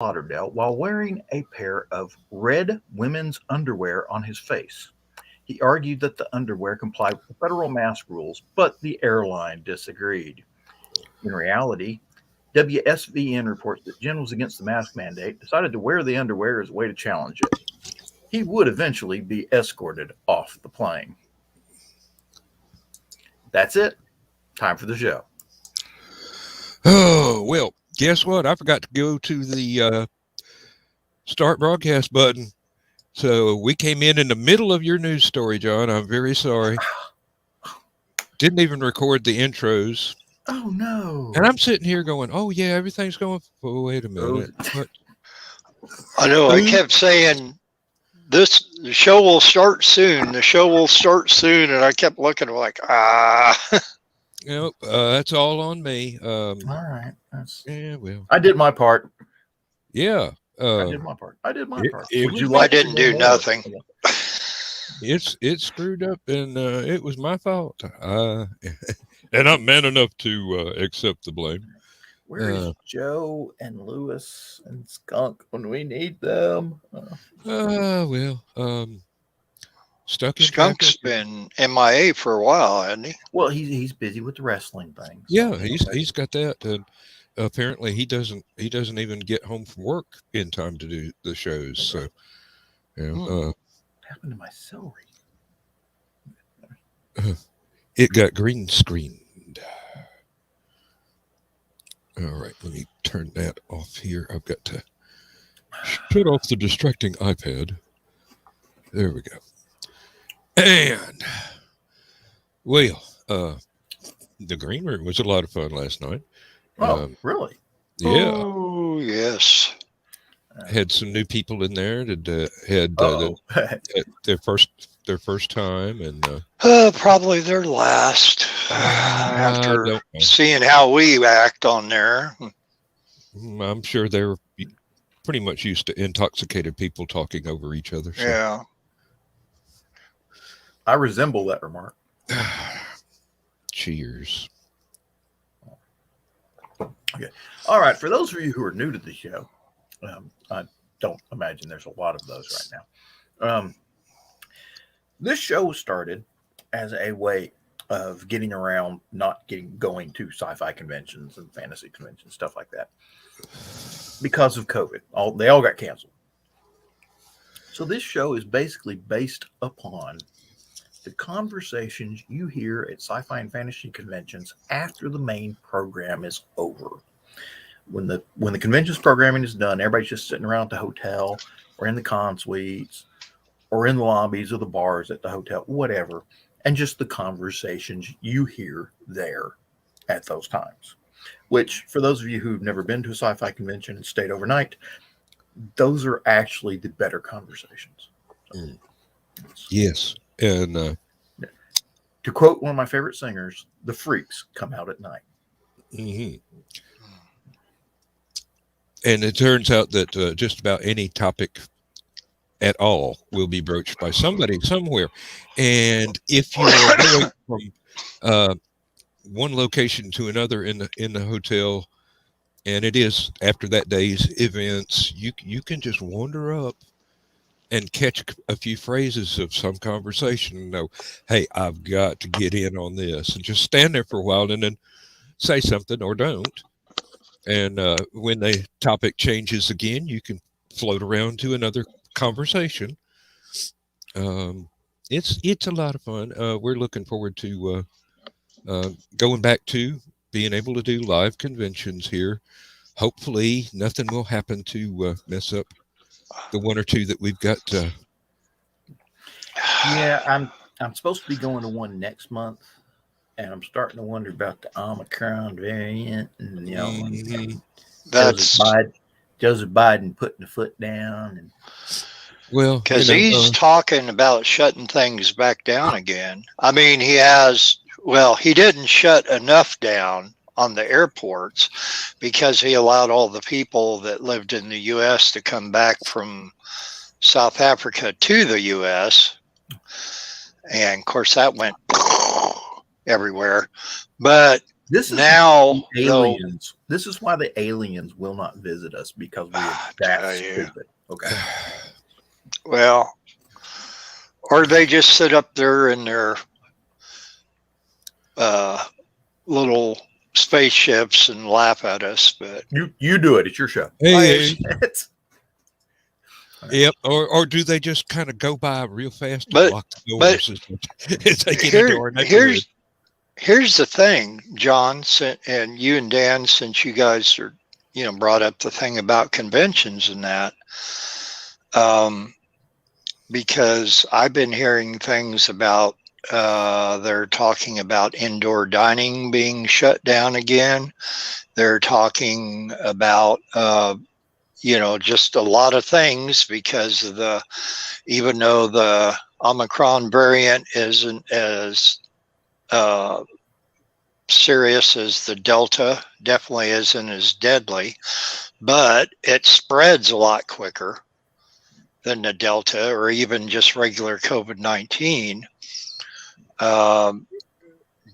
Lauderdale while wearing a pair of red women's underwear on his face. He argued that the underwear complied with the federal mask rules, but the airline disagreed. In reality, WSVN reports that Jen was against the mask mandate, decided to wear the underwear as a way to challenge it. He would eventually be escorted off the plane. That's it. Time for the show. Oh, well, guess what? I forgot to go to the start broadcast button. So we came in the middle of your news story, John. I'm very sorry. Didn't even record the intros. Oh, no. And I'm sitting here going, oh, yeah, everything's going. Oh, wait a minute. What? I know. I kept saying, the show will start soon. The show will start soon. And I kept looking like, That's all on me. All right. Yeah, well. I did my part. Yeah. I did my part. I didn't do nothing. It screwed up, and it was my fault. And I'm man enough to accept the blame. Where's Joe and Lewis and Skunk when we need them? Stuck in Skunk's been MIA for a while, hasn't he? Well, he's busy with the wrestling thing. Yeah, he's got that. And apparently, he doesn't even get home from work in time to do the shows. So, what happened to my celery? It got green screened. All right, let me turn that off here. I've got to shut off the distracting iPad. There we go. And, well, the green room was a lot of fun last night. Oh, really? Yeah. Oh, yes. Had some new people in there that had their first time, and probably their last. After seeing how we act on there, I'm sure they're pretty much used to intoxicated people talking over each other. So. Yeah, I resemble that remark. Cheers. Okay. All right. For those of you who are new to the show, I don't imagine there's a lot of those right now. This show started as a way of getting around going to sci-fi conventions and fantasy conventions, stuff like that, because of COVID. They all got canceled. So this show is basically based upon the conversations you hear at sci-fi and fantasy conventions after the main program is over. When the convention's programming is done, everybody's just sitting around at the hotel or in the con suites or in the lobbies of the bars at the hotel, whatever, and just the conversations you hear there at those times. Which, for those of you who've never been to a sci-fi convention and stayed overnight, those are actually the better conversations. Yes. And to quote one of my favorite singers, the freaks come out at night. Mm-hmm. And it turns out that just about any topic at all will be broached by somebody somewhere. And if you're going from one location to another in the hotel, and it is after that day's events, you can just wander up and catch a few phrases of some conversation and know, hey, I've got to get in on this, and just stand there for a while and then say something or don't. And when the topic changes again, you can float around to another conversation. It's a lot of fun. We're looking forward to going back to being able to do live conventions here. Hopefully nothing will happen to mess up the one or two that we've got. Yeah, I'm supposed to be going to one next month, and I'm starting to wonder about the Omicron variant, and Joseph Biden putting the foot down, and well, because he's talking about shutting things back down again. I mean, he didn't shut enough down on the airports because he allowed all the people that lived in the U.S. to come back from South Africa to the U.S. And of course that went everywhere. But This is now aliens. This is why the aliens will not visit us, because we are that stupid. Okay. Well, or they just sit up there in their little spaceships and laugh at us. But you do it. It's your show. Hey. Yep. Or do they just kind of go by real fast and lock the doors as they get into our neighborhood? Here's the thing, John, and you and Dan, since you guys are, brought up the thing about conventions and that, because I've been hearing things about, they're talking about indoor dining being shut down again. They're talking about, just a lot of things because of even though the Omicron variant isn't as serious as the Delta, definitely isn't as deadly, but it spreads a lot quicker than the Delta or even just regular COVID-19.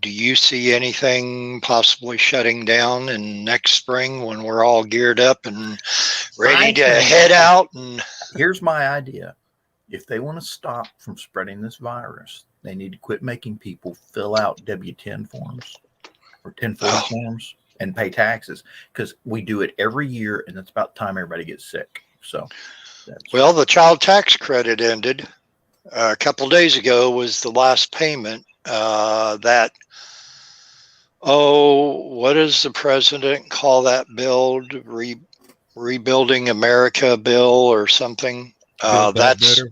Do you see anything possibly shutting down in next spring when we're all geared up and ready to head out? And here's my idea. If they want to stop from spreading this virus, they need to quit making people fill out W-10 forms or 1040 forms and pay taxes, because we do it every year, and it's about time everybody gets sick. So, well, the child tax credit ended a couple days ago. Was the last payment that. What does the president call that bill? Rebuilding America bill or something? That's better.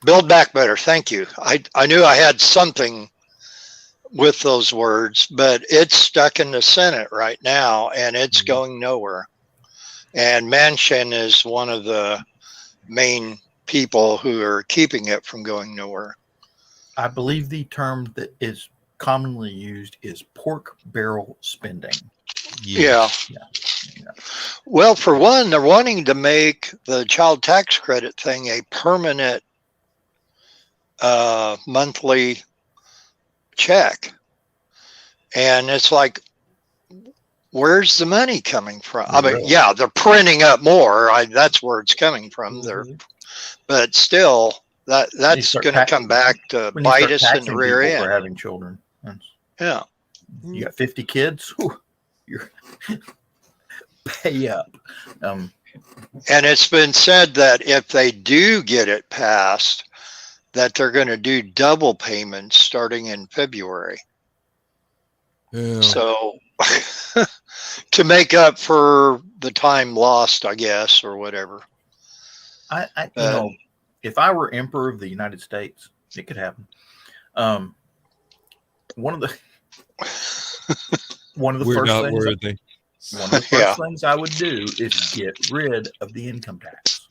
Build Back Better. Thank you. I knew I had something with those words, but it's stuck in the Senate right now, and it's going nowhere. And Manchin is one of the main people who are keeping it from going nowhere. I believe the term that is commonly used is pork barrel spending. Yeah. Well, for one, they're wanting to make the child tax credit thing a permanent monthly check. And it's like, where's the money coming from? I mean, yeah, they're printing up more. That's where it's coming from. But still, that's going to come back to bite us in the rear end. For having children. Yeah. You got 50 kids? You're pay up. And it's been said that if they do get it passed, that they're going to do double payments starting in February. Yeah. So to make up for the time lost, I guess, or whatever. If I were emperor of the United States, it could happen. One of the first things I would do is get rid of the income tax.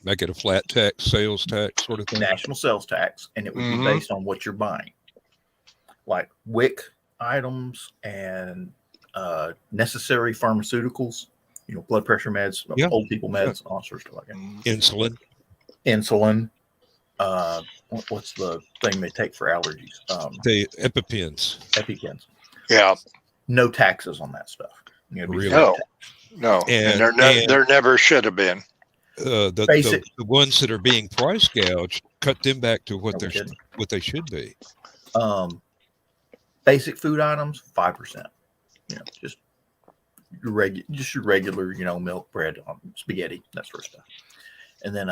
Make it a flat tax, sales tax sort of thing. National sales tax, and it would be based on what you're buying, like WIC items and necessary pharmaceuticals. Blood pressure meds, old people meds, all sorts of stuff like that. Insulin. What's the thing they take for allergies? The EpiPens. Yeah. No taxes on that stuff. Really? No. And there never should have been. The ones that are being price gouged, cut them back to what they should be. Basic food items, 5%. Just your regular, milk, bread, spaghetti, that sort of stuff. And then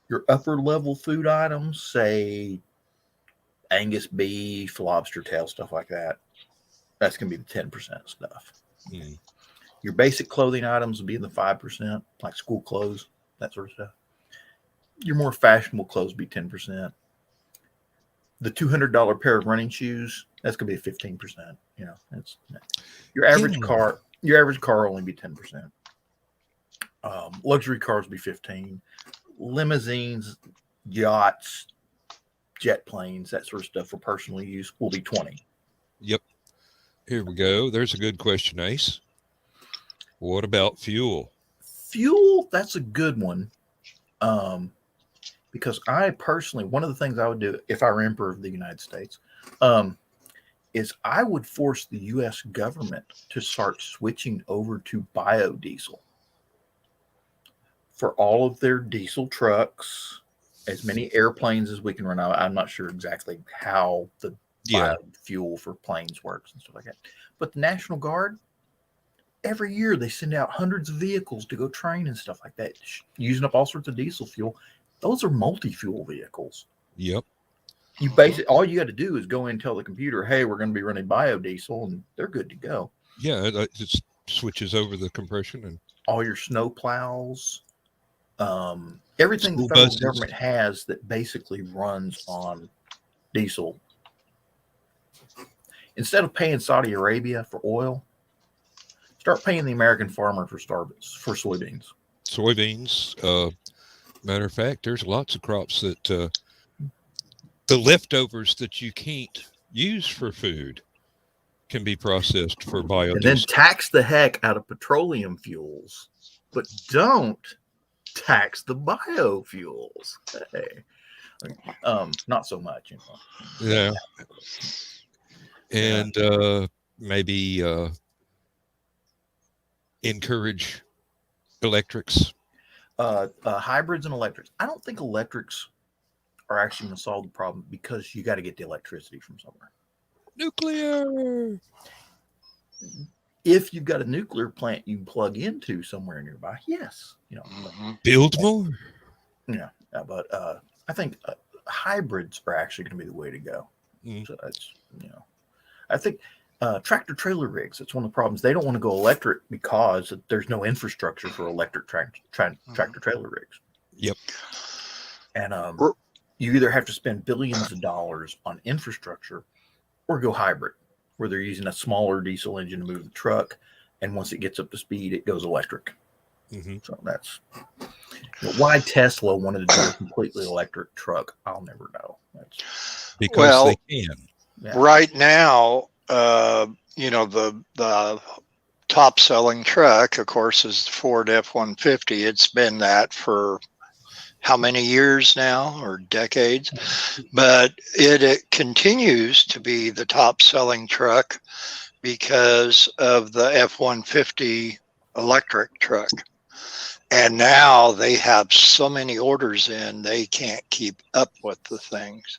your upper level food items, say Angus beef, lobster tail, stuff like that, that's going to be the 10% stuff. Your basic clothing items will be in the 5%, like school clothes, that sort of stuff. Your more fashionable clothes will be 10%. The $200 pair of running shoes, that's going to be 15%. It's your average car. Your average car will only be 10%. Luxury cars will be 15%. Limousines, yachts, jet planes, that sort of stuff for personal use will be 20%. Yep. Here we go. There's a good question, Ace. What about fuel? Fuel, that's a good one. Because I personally, one of the things I would do if I were emperor of the United States, is I would force the U.S. government to start switching over to biodiesel for all of their diesel trucks, as many airplanes as we can run out. I'm not sure exactly how the biofuel for planes works and stuff like that. But the National Guard, every year they send out hundreds of vehicles to go train and stuff like that, using up all sorts of diesel fuel. Those are multi-fuel vehicles. Yep. You basically, all you got to do is go in and tell the computer, hey, we're going to be running biodiesel, and they're good to go. Yeah, it just switches over the compression and all your snow plows, everything the federal government has that basically runs on diesel. Instead of paying Saudi Arabia for oil, start paying the American farmer for soybeans. Soybeans. Matter of fact, there's lots of crops that the leftovers that you can't use for food can be processed for biodiesel. And then tax the heck out of petroleum fuels, but don't tax the biofuels. Hey. Not so much. Yeah. And maybe encourage electrics. Hybrids and electrics. I don't think electrics are actually going to solve the problem because you got to get the electricity from somewhere. Nuclear. If you've got a nuclear plant you can plug into somewhere nearby, yes, build more. Yeah, but I think hybrids are actually going to be the way to go. So that's I think tractor trailer rigs. That's one of the problems. They don't want to go electric because there's no infrastructure for electric tractor trailer rigs. Yep. And you either have to spend billions of dollars on infrastructure or go hybrid, where they're using a smaller diesel engine to move the truck. And once it gets up to speed, it goes electric. So that's why Tesla wanted to do a completely electric truck. I'll never know. That's because they can. Yeah. Right now, the top selling truck, of course, is the Ford F-150. It's been that for how many years now, or decades, but it continues to be the top selling truck because of the F-150 electric truck. And now they have so many orders in, they can't keep up with the things.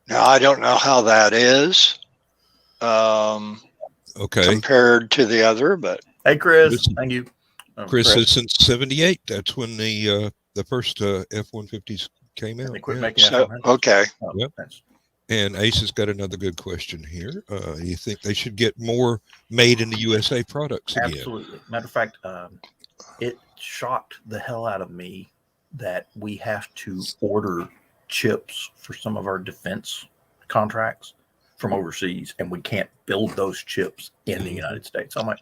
Now, I don't know how that is compared to the other, but. Hey, Chris, thank you. Chris says since '78, that's when the first F-150s came out. Okay. Yep. And Ace has got another good question here. You think they should get more made in the USA products again? Absolutely. Matter of fact, it shocked the hell out of me that we have to order chips for some of our defense contracts from overseas, and we can't build those chips in the United States. I'm like,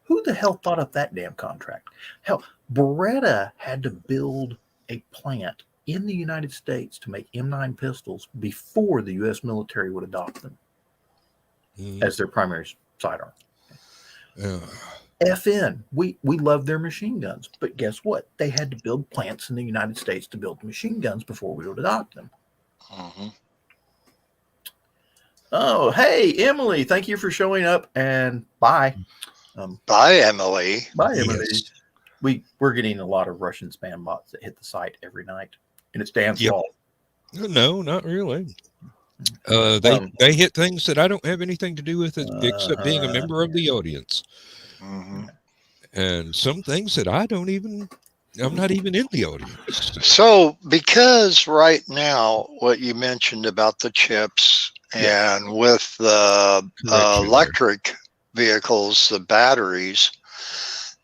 who the hell thought up that damn contract? Hell, Beretta had to build a plant in the United States to make M9 pistols before the U.S. military would adopt them as their primary sidearm. FN, we love their machine guns, but guess what? They had to build plants in the United States to build the machine guns before we would adopt them. Oh, hey, Emily, thank you for showing up, and bye. Bye, Emily. Bye, Emily. Yes. We're getting a lot of Russian spam bots that hit the site every night, and it's Dan's fault. No, not really. They hit things that I don't have anything to do with it except being a member of the audience. And some things that I'm not even in the audience. So because right now what you mentioned about the chips and with the electric vehicles, the batteries,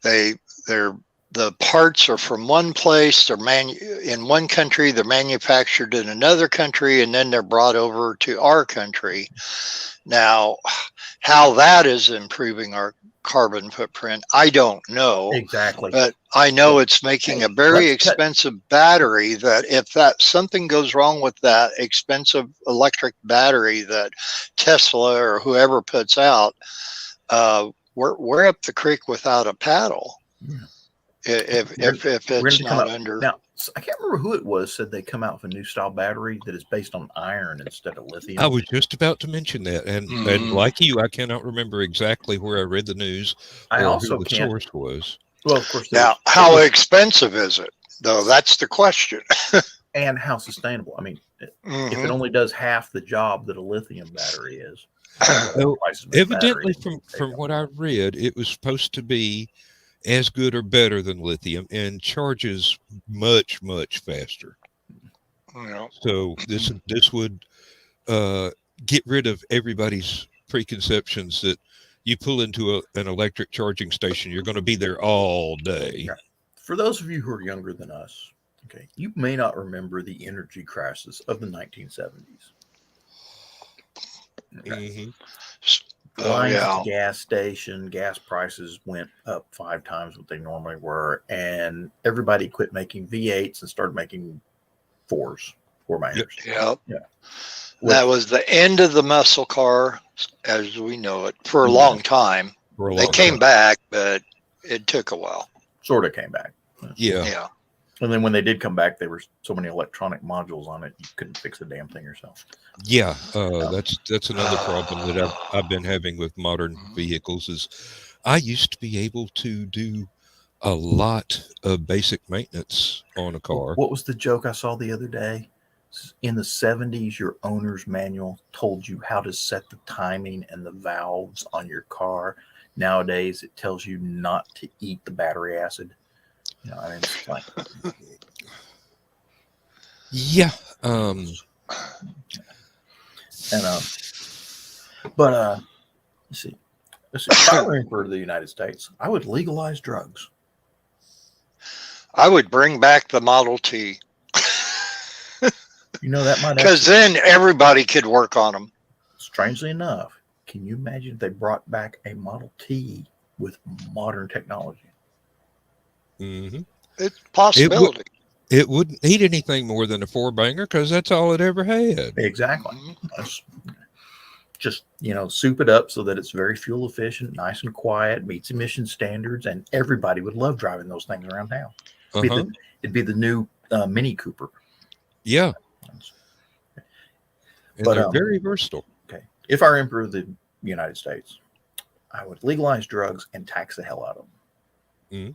the parts are from one place. They're in one country. They're manufactured in another country, and then they're brought over to our country. Now, how that is improving our carbon footprint, I don't know exactly. But I know it's making a very expensive battery. That if something goes wrong with that expensive electric battery that Tesla or whoever puts out, we're up the creek without a paddle. If it's not under. Now, I can't remember who it was said they come out with a new style battery that is based on iron instead of lithium. I was just about to mention that, and like you, I cannot remember exactly where I read the news I or also who the can't. source was. Well, of course. Now, how expensive is it? Though that's the question. And how sustainable? I mean, if it only does half the job that a lithium battery is, Well, twice as much evidently, battery, from what I read, it was supposed to be as good or better than lithium and charges much, much faster. Yeah. So this would get rid of everybody's preconceptions that you pull into an electric charging station, you're going to be there all day. Right. For those of you who are younger than us, okay, you may not remember the energy crisis of the 1970s. Okay. Lines at the gas station, gas prices went up 5 times what they normally were, and everybody quit making V8s and started making 4-bangers. Yep. Yeah. That was the end of the muscle car as we know it for a long time. They came back, but it took a while. Sort of came back. Yeah. And then when they did come back, there were so many electronic modules on it, you couldn't fix the damn thing yourself. Yeah, that's another problem that I've been having with modern vehicles is I used to be able to do a lot of basic maintenance on a car. What was the joke I saw the other day? In the 70s, your owner's manual told you how to set the timing and the valves on your car. Nowadays, it tells you not to eat the battery acid. You know, I mean, it's like, yeah. But let's see. If I were emperor of the United States, I would legalize drugs. I would bring back the Model T. You know, that might, because then everybody could work on them. Strangely enough, can you imagine if they brought back a Model T with modern technology? Mm-hmm. It's a possibility. It wouldn't need anything more than a 4-banger because that's all it ever had. Exactly. Just, soup it up so that it's very fuel efficient, nice and quiet, meets emission standards, and everybody would love driving those things around town. It'd be the new Mini Cooper. Yeah. And but they're very versatile. Okay. If I were emperor of the United States, I would legalize drugs and tax the hell out of them. Mm-hmm.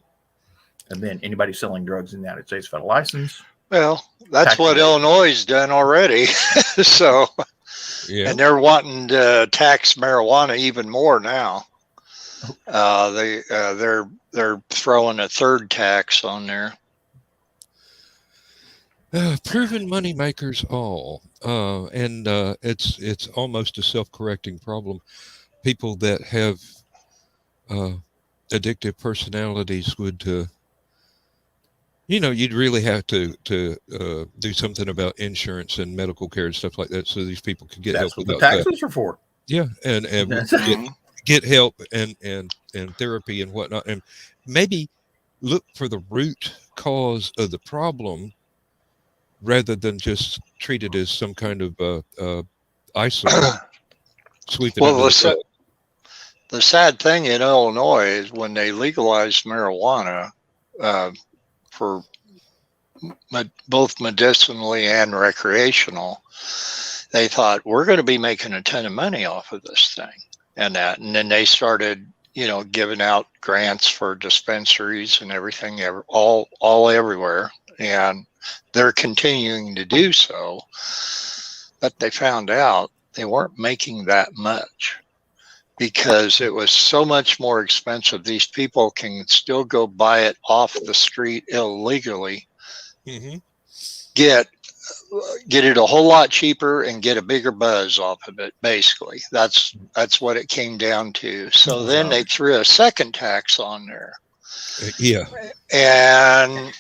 And then anybody selling drugs in the United States without a license. Well, that's what Illinois has done already. So, and they're wanting to tax marijuana even more now. They're throwing a third tax on there. Proven money makers all, and it's almost a self-correcting problem. People that have addictive personalities would, you'd really have to do something about insurance and medical care and stuff like that, so these people can get help. That's what the taxes are for. Yeah, and get help and therapy and whatnot, and maybe look for the root cause of the problem, rather than just treat it as some kind of isolate. Well, the sad thing in Illinois is when they legalized marijuana for both medicinally and recreational, they thought, we're going to be making a ton of money off of this thing and that. And then they started, giving out grants for dispensaries and everything, all everywhere. And they're continuing to do so, but they found out they weren't making that much because it was so much more expensive. These people can still go buy it off the street illegally, get it a whole lot cheaper and get a bigger buzz off of it. Basically, that's what it came down to. So then they threw a second tax on there. Yeah. And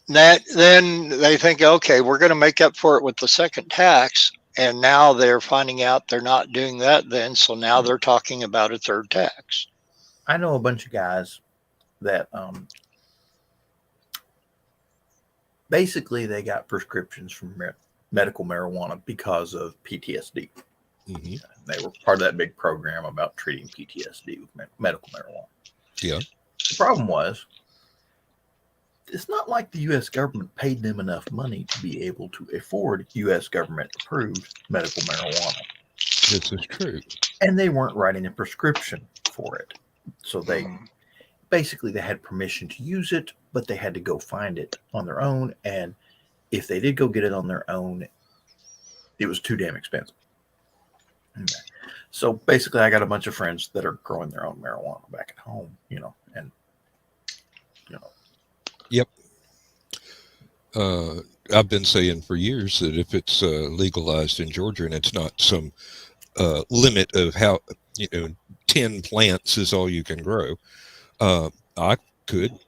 then they think, okay, we're going to make up for it with the second tax. And now they're finding out they're not doing that then. So now they're talking about a third tax. I know a bunch of guys that basically they got prescriptions from medical marijuana because of PTSD. Mm-hmm. They were part of that big program about treating PTSD with medical marijuana. Yeah. The problem was it's not like the U.S. government paid them enough money to be able to afford U.S. government approved medical marijuana. This is true. And they weren't writing a prescription for it. So they basically they had permission to use it, but they had to go find it on their own. And if they did go get it on their own, it was too damn expensive. Okay. So basically, I got a bunch of friends that are growing their own marijuana back at home, and Yep. I've been saying for years that if it's legalized in Georgia and it's not some limit of how 10 plants is all you can grow, I could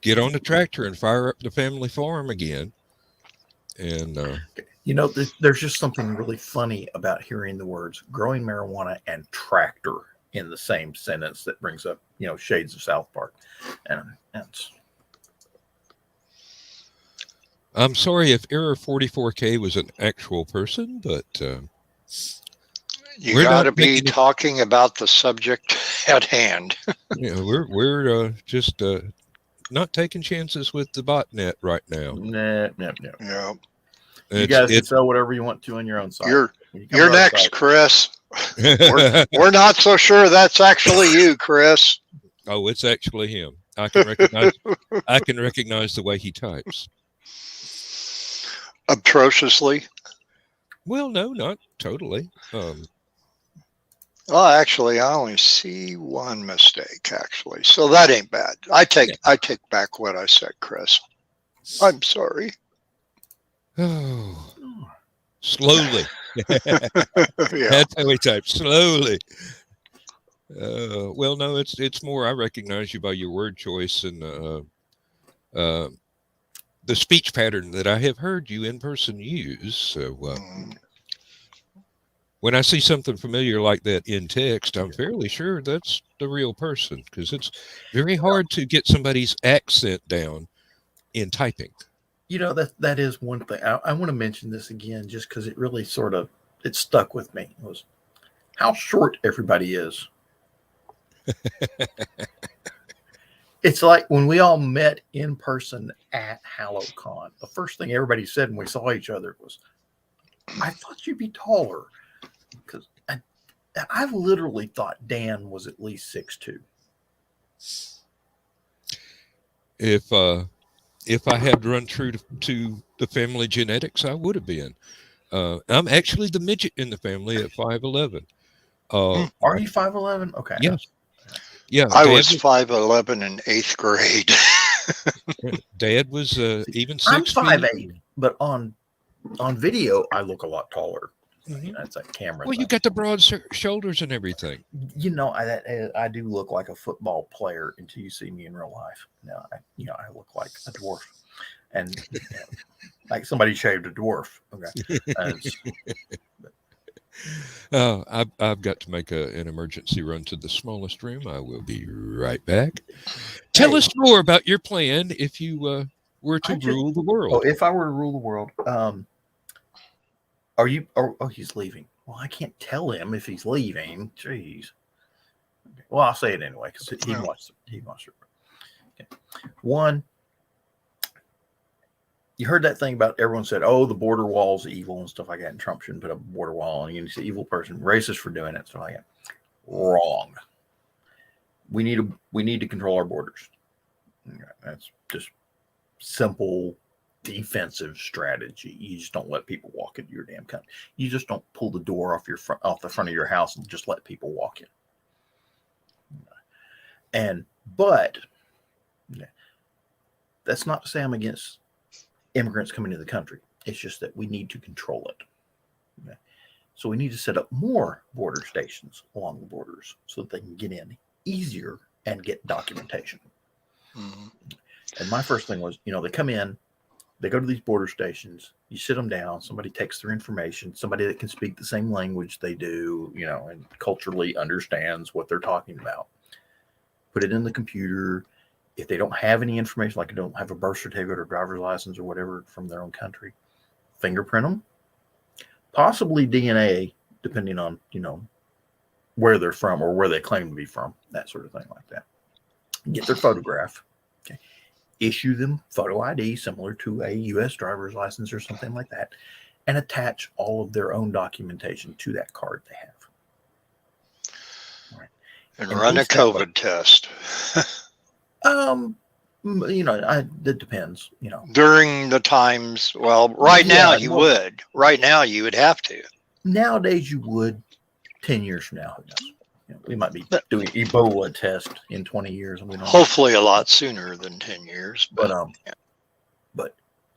get on the tractor and fire up the family farm again. And there's just something really funny about hearing the words growing marijuana and tractor in the same sentence that brings up shades of South Park, and that's. I'm sorry if Error 44K was an actual person, but you got to be talking about the subject at hand. We're just not taking chances with the botnet right now. No. Yeah. You guys can sell whatever you want to on your own site. You're next, Chris. we're not so sure that's actually you, Chris. Oh, it's actually him. I can recognize the way he types. Atrociously? Well, no, not totally. Well, actually, I only see one mistake, actually. So that ain't bad. I take back what I said, Chris. I'm sorry. Oh, slowly. Yeah. That's how he types, slowly. Well, no, it's more I recognize you by your word choice and the speech pattern that I have heard you in person use. So when I see something familiar like that in text, I'm fairly sure that's the real person, because it's very hard to get somebody's accent down in typing. That is one thing. I want to mention this again just because it really it stuck with me. It was how short everybody is. It's like when we all met in person at HalloCon, the first thing everybody said when we saw each other was, I thought you'd be taller. Because I literally thought Dan was at least 6'2". If I had run true to the family genetics, I would have been. I'm actually the midget in the family at 5'11". Are you 5'11"? Okay. Yes. Yeah, I was 5'11" in 8th grade. Dad was even 6 I'm 5'8", feet. but on video I look a lot taller. Mm-hmm. That's a camera. Well, you got the broad shoulders and everything. I do look like a football player until you see me in real life. I look like a dwarf, and like somebody shaved a dwarf. Okay. I've got to make an emergency run to the smallest room. I will be right back. Tell us more about your plan if you were to rule the world. Oh, if I were to rule the world, are you? Oh, he's leaving. Well, I can't tell him if he's leaving. Jeez. Okay. Well, I'll say it anyway because he wants to. Okay. One. You heard that thing about everyone said, "Oh, the border wall's evil" and stuff like that, and Trump shouldn't put up a border wall, and he's an evil person, racist for doing it, stuff like that. Wrong. We need to control our borders. Okay. That's just simple defensive strategy. You just don't let people walk into your damn country. You just don't pull the door off the front of your house and just let people walk in. But that's not to say I'm against immigrants coming to the country. It's just that we need to control it. Okay? So we need to set up more border stations along the borders so that they can get in easier and get documentation. Mm-hmm. And my first thing was, they come in, they go to these border stations, you sit them down, somebody takes their information, somebody that can speak the same language they do, and culturally understands what they're talking about. Put it in the computer. If they don't have any information, like they don't have a birth certificate or driver's license or whatever from their own country, fingerprint them, possibly DNA, depending on, where they're from or where they claim to be from, that sort of thing like that. Get their photograph. Okay. issue them photo ID similar to a U.S. driver's license or something like that, and attach all of their own documentation to that card they have. Right. And run a COVID test. It depends, During the times, well, right now you would. Right now you would have to. Nowadays you would. 10 years from now, who knows? We might be doing Ebola test in 20 years. And we don't hopefully a lot sooner than 10 years. But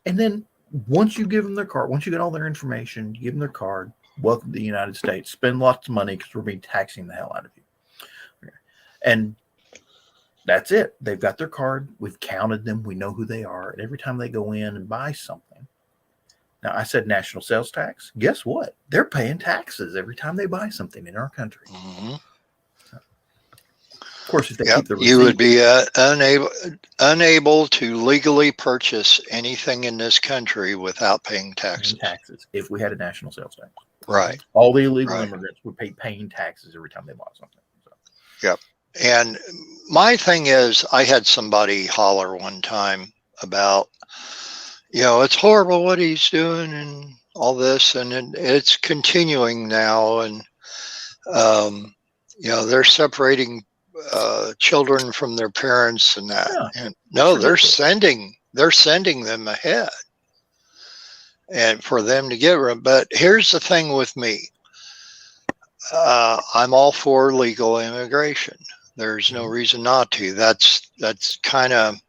and then once you give them their card, once you get all their information, you give them their card, welcome to the United States, spend lots of money because we're being taxing the hell out of you. Okay. And that's it. They've got their card. We've counted them. We know who they are. And every time they go in and buy something, now I said national sales tax. Guess what? They're paying taxes every time they buy something in our country. Mm-hmm. Of course, if they keep the receipt, you would be unable to legally purchase anything in this country without paying taxes. If we had a national sales tax. Right. All the illegal immigrants would pay paying taxes every time they bought something. So. Yep. And my thing is, I had somebody holler one time about, it's horrible what he's doing and all this, and it's continuing now. And, they're separating children from their parents and that. Yeah, and no, they're sending them ahead and for them to get rid. But here's the thing with me. I'm all for legal immigration. There's no reason not to. That's kind of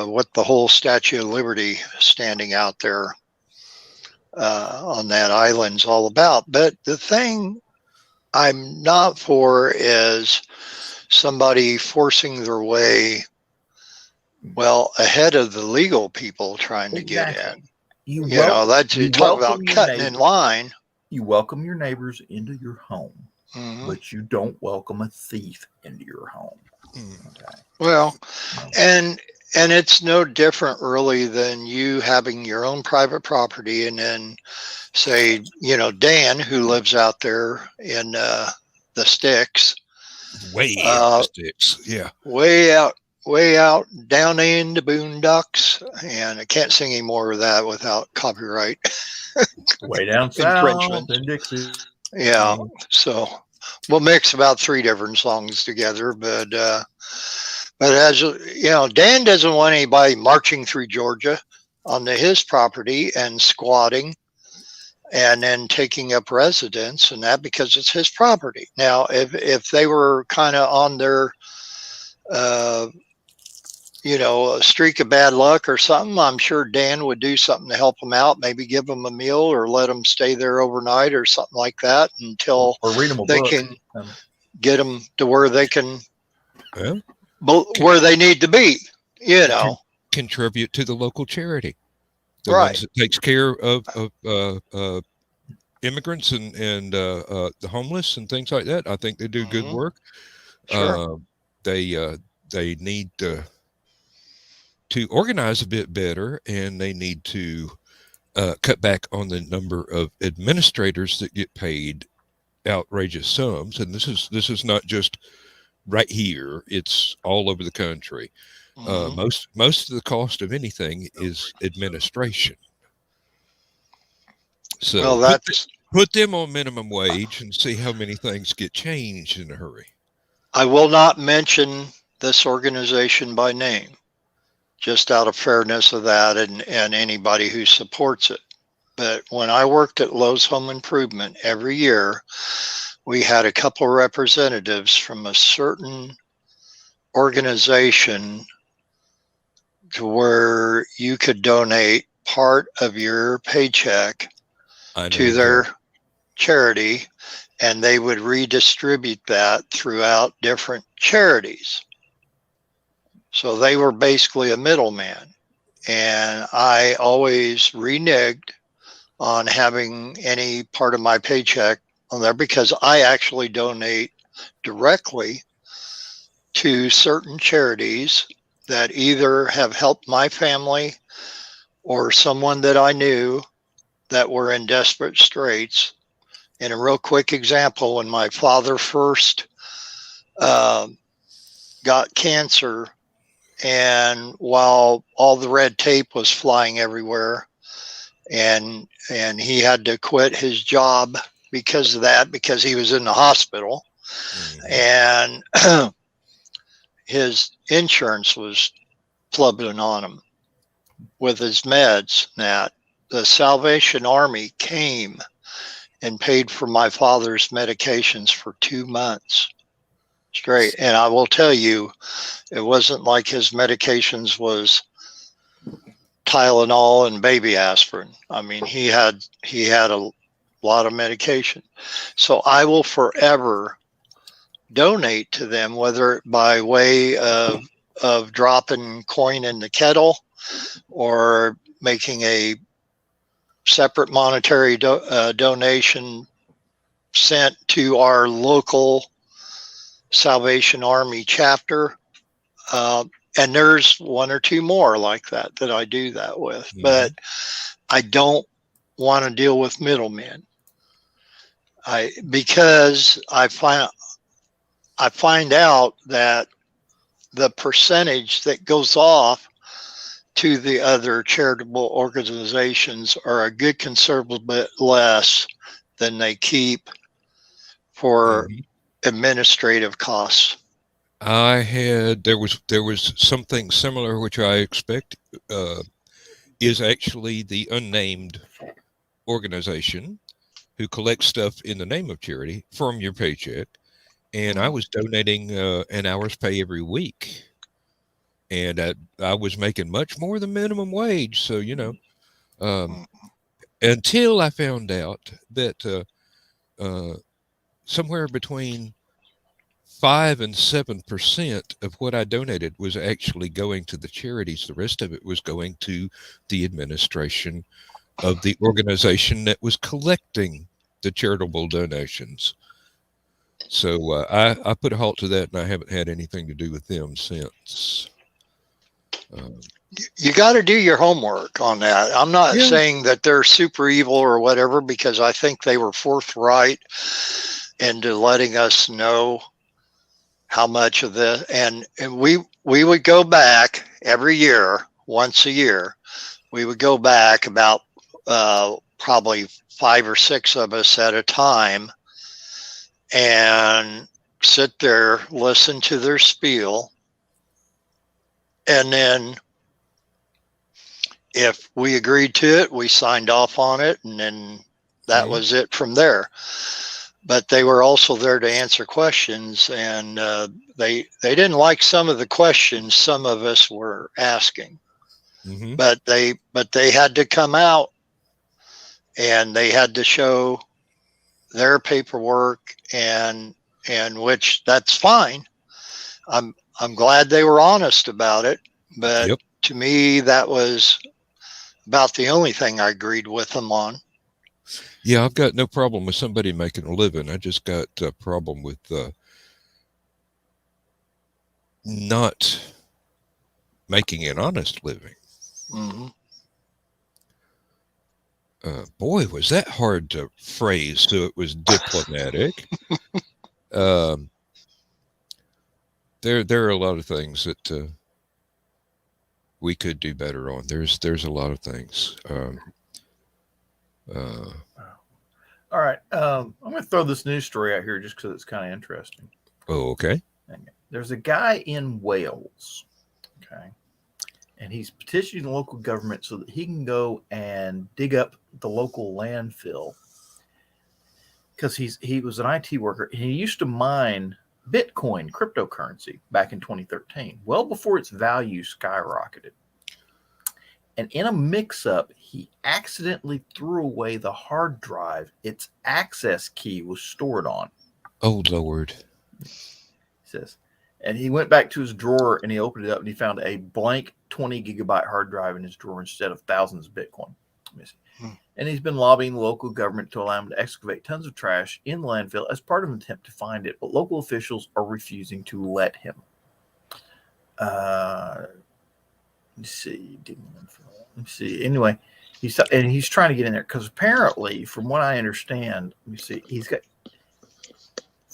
what the whole Statue of Liberty standing out there on that island's all about. But the thing I'm not for is somebody forcing their way, ahead of the legal people trying to get in. You talk about cutting in line. You welcome your neighbors into your home, but you don't welcome a thief into your home. Okay. Well, and it's no different really than you having your own private property and then say, Dan, who lives out there in the sticks. Way out the sticks. Yeah. Way out down in the boondocks. And I can't sing any more of that without copyright. Way down south in Dixie. Yeah. So we'll mix about 3 different songs together, but as Dan doesn't want anybody marching through Georgia onto his property and squatting and then taking up residence and that because it's his property. Now, if they were kind of on their, a streak of bad luck or something, I'm sure Dan would do something to help them out, maybe give them a meal or let them stay there overnight or something like that until they can get them to where they can, where they need to be, Contribute to the local charity. The ones that takes care of immigrants and the homeless and things like that. I think they do good work. Sure. They need to organize a bit better, and they need to cut back on the number of administrators that get paid outrageous sums. And this is not just right here; it's all over the country. Most of the cost of anything is administration. So put them on minimum wage and see how many things get changed in a hurry. I will not mention this organization by name, just out of fairness of that and anybody who supports it. But when I worked at Lowe's Home Improvement every year, we had a couple representatives from a certain organization to where you could donate part of your paycheck to their charity, and they would redistribute that throughout different charities. So they were basically a middleman. And I always reneged on having any part of my paycheck on there because I actually donate directly to certain charities that either have helped my family or someone that I knew that were in desperate straits. And a real quick example, when my father first got cancer and while all the red tape was flying everywhere, and he had to quit his job because of that, because he was in the hospital, and his insurance was plubbing on him with his meds. That the Salvation Army came and paid for my father's medications for 2 months straight. And I will tell you, it wasn't like his medications was Tylenol and baby aspirin. I mean, he had a lot of medication. So I will forever donate to them, whether by way of dropping coin in the kettle or making a separate monetary donation sent to our local Salvation Army chapter. And there's one or two more like that I do that with. But I don't want to deal with middlemen. Because I find out that the percentage that goes off to the other charitable organizations are a good considerable bit less than they keep for administrative costs. There was something similar, which I expect is actually the unnamed organization who collects stuff in the name of charity from your paycheck. And I was donating an hour's pay every week. And I was making much more than minimum wage. So, until I found out that somewhere between 5 and 7% of what I donated was actually going to the charities. The rest of it was going to the administration of the organization that was collecting the charitable donations. So I put a halt to that, and I haven't had anything to do with them since. You got to do your homework on that. I'm not saying that they're super evil or whatever, because I think they were forthright into letting us know how much of this. And we would go back every year, once a year. We would go back about probably 5 or 6 of us at a time and sit there, listen to their spiel. And then if we agreed to it, we signed off on it, and then that was it from there. But they were also there to answer questions, and they didn't like some of the questions some of us were asking. But they had to come out, and they had to show their paperwork, and which that's fine. I'm glad they were honest about it, but to me, that was about the only thing I agreed with them on. Yeah, I've got no problem with somebody making a living. I just got a problem with not making an honest living. Boy, was that hard to phrase so it was diplomatic. There are a lot of things that we could do better on. There's a lot of things. All right. I'm going to throw this news story out here just because it's kind of interesting. Oh, okay. There's a guy in Wales, okay, and he's petitioning the local government so that he can go and dig up the local landfill, because he was an IT worker, and he used to mine Bitcoin, cryptocurrency, back in 2013, well before its value skyrocketed. And in a mix-up, he accidentally threw away the hard drive its access key was stored on. Oh, Lord. He says, and he went back to his drawer, and he opened it up, and he found a blank 20-gigabyte hard drive in his drawer instead of thousands of Bitcoin. And he's been lobbying the local government to allow him to excavate tons of trash in the landfill as part of an attempt to find it, but local officials are refusing to let him. Let's see. Anyway, he's trying to get in there because apparently, from what I understand, let me see, he's got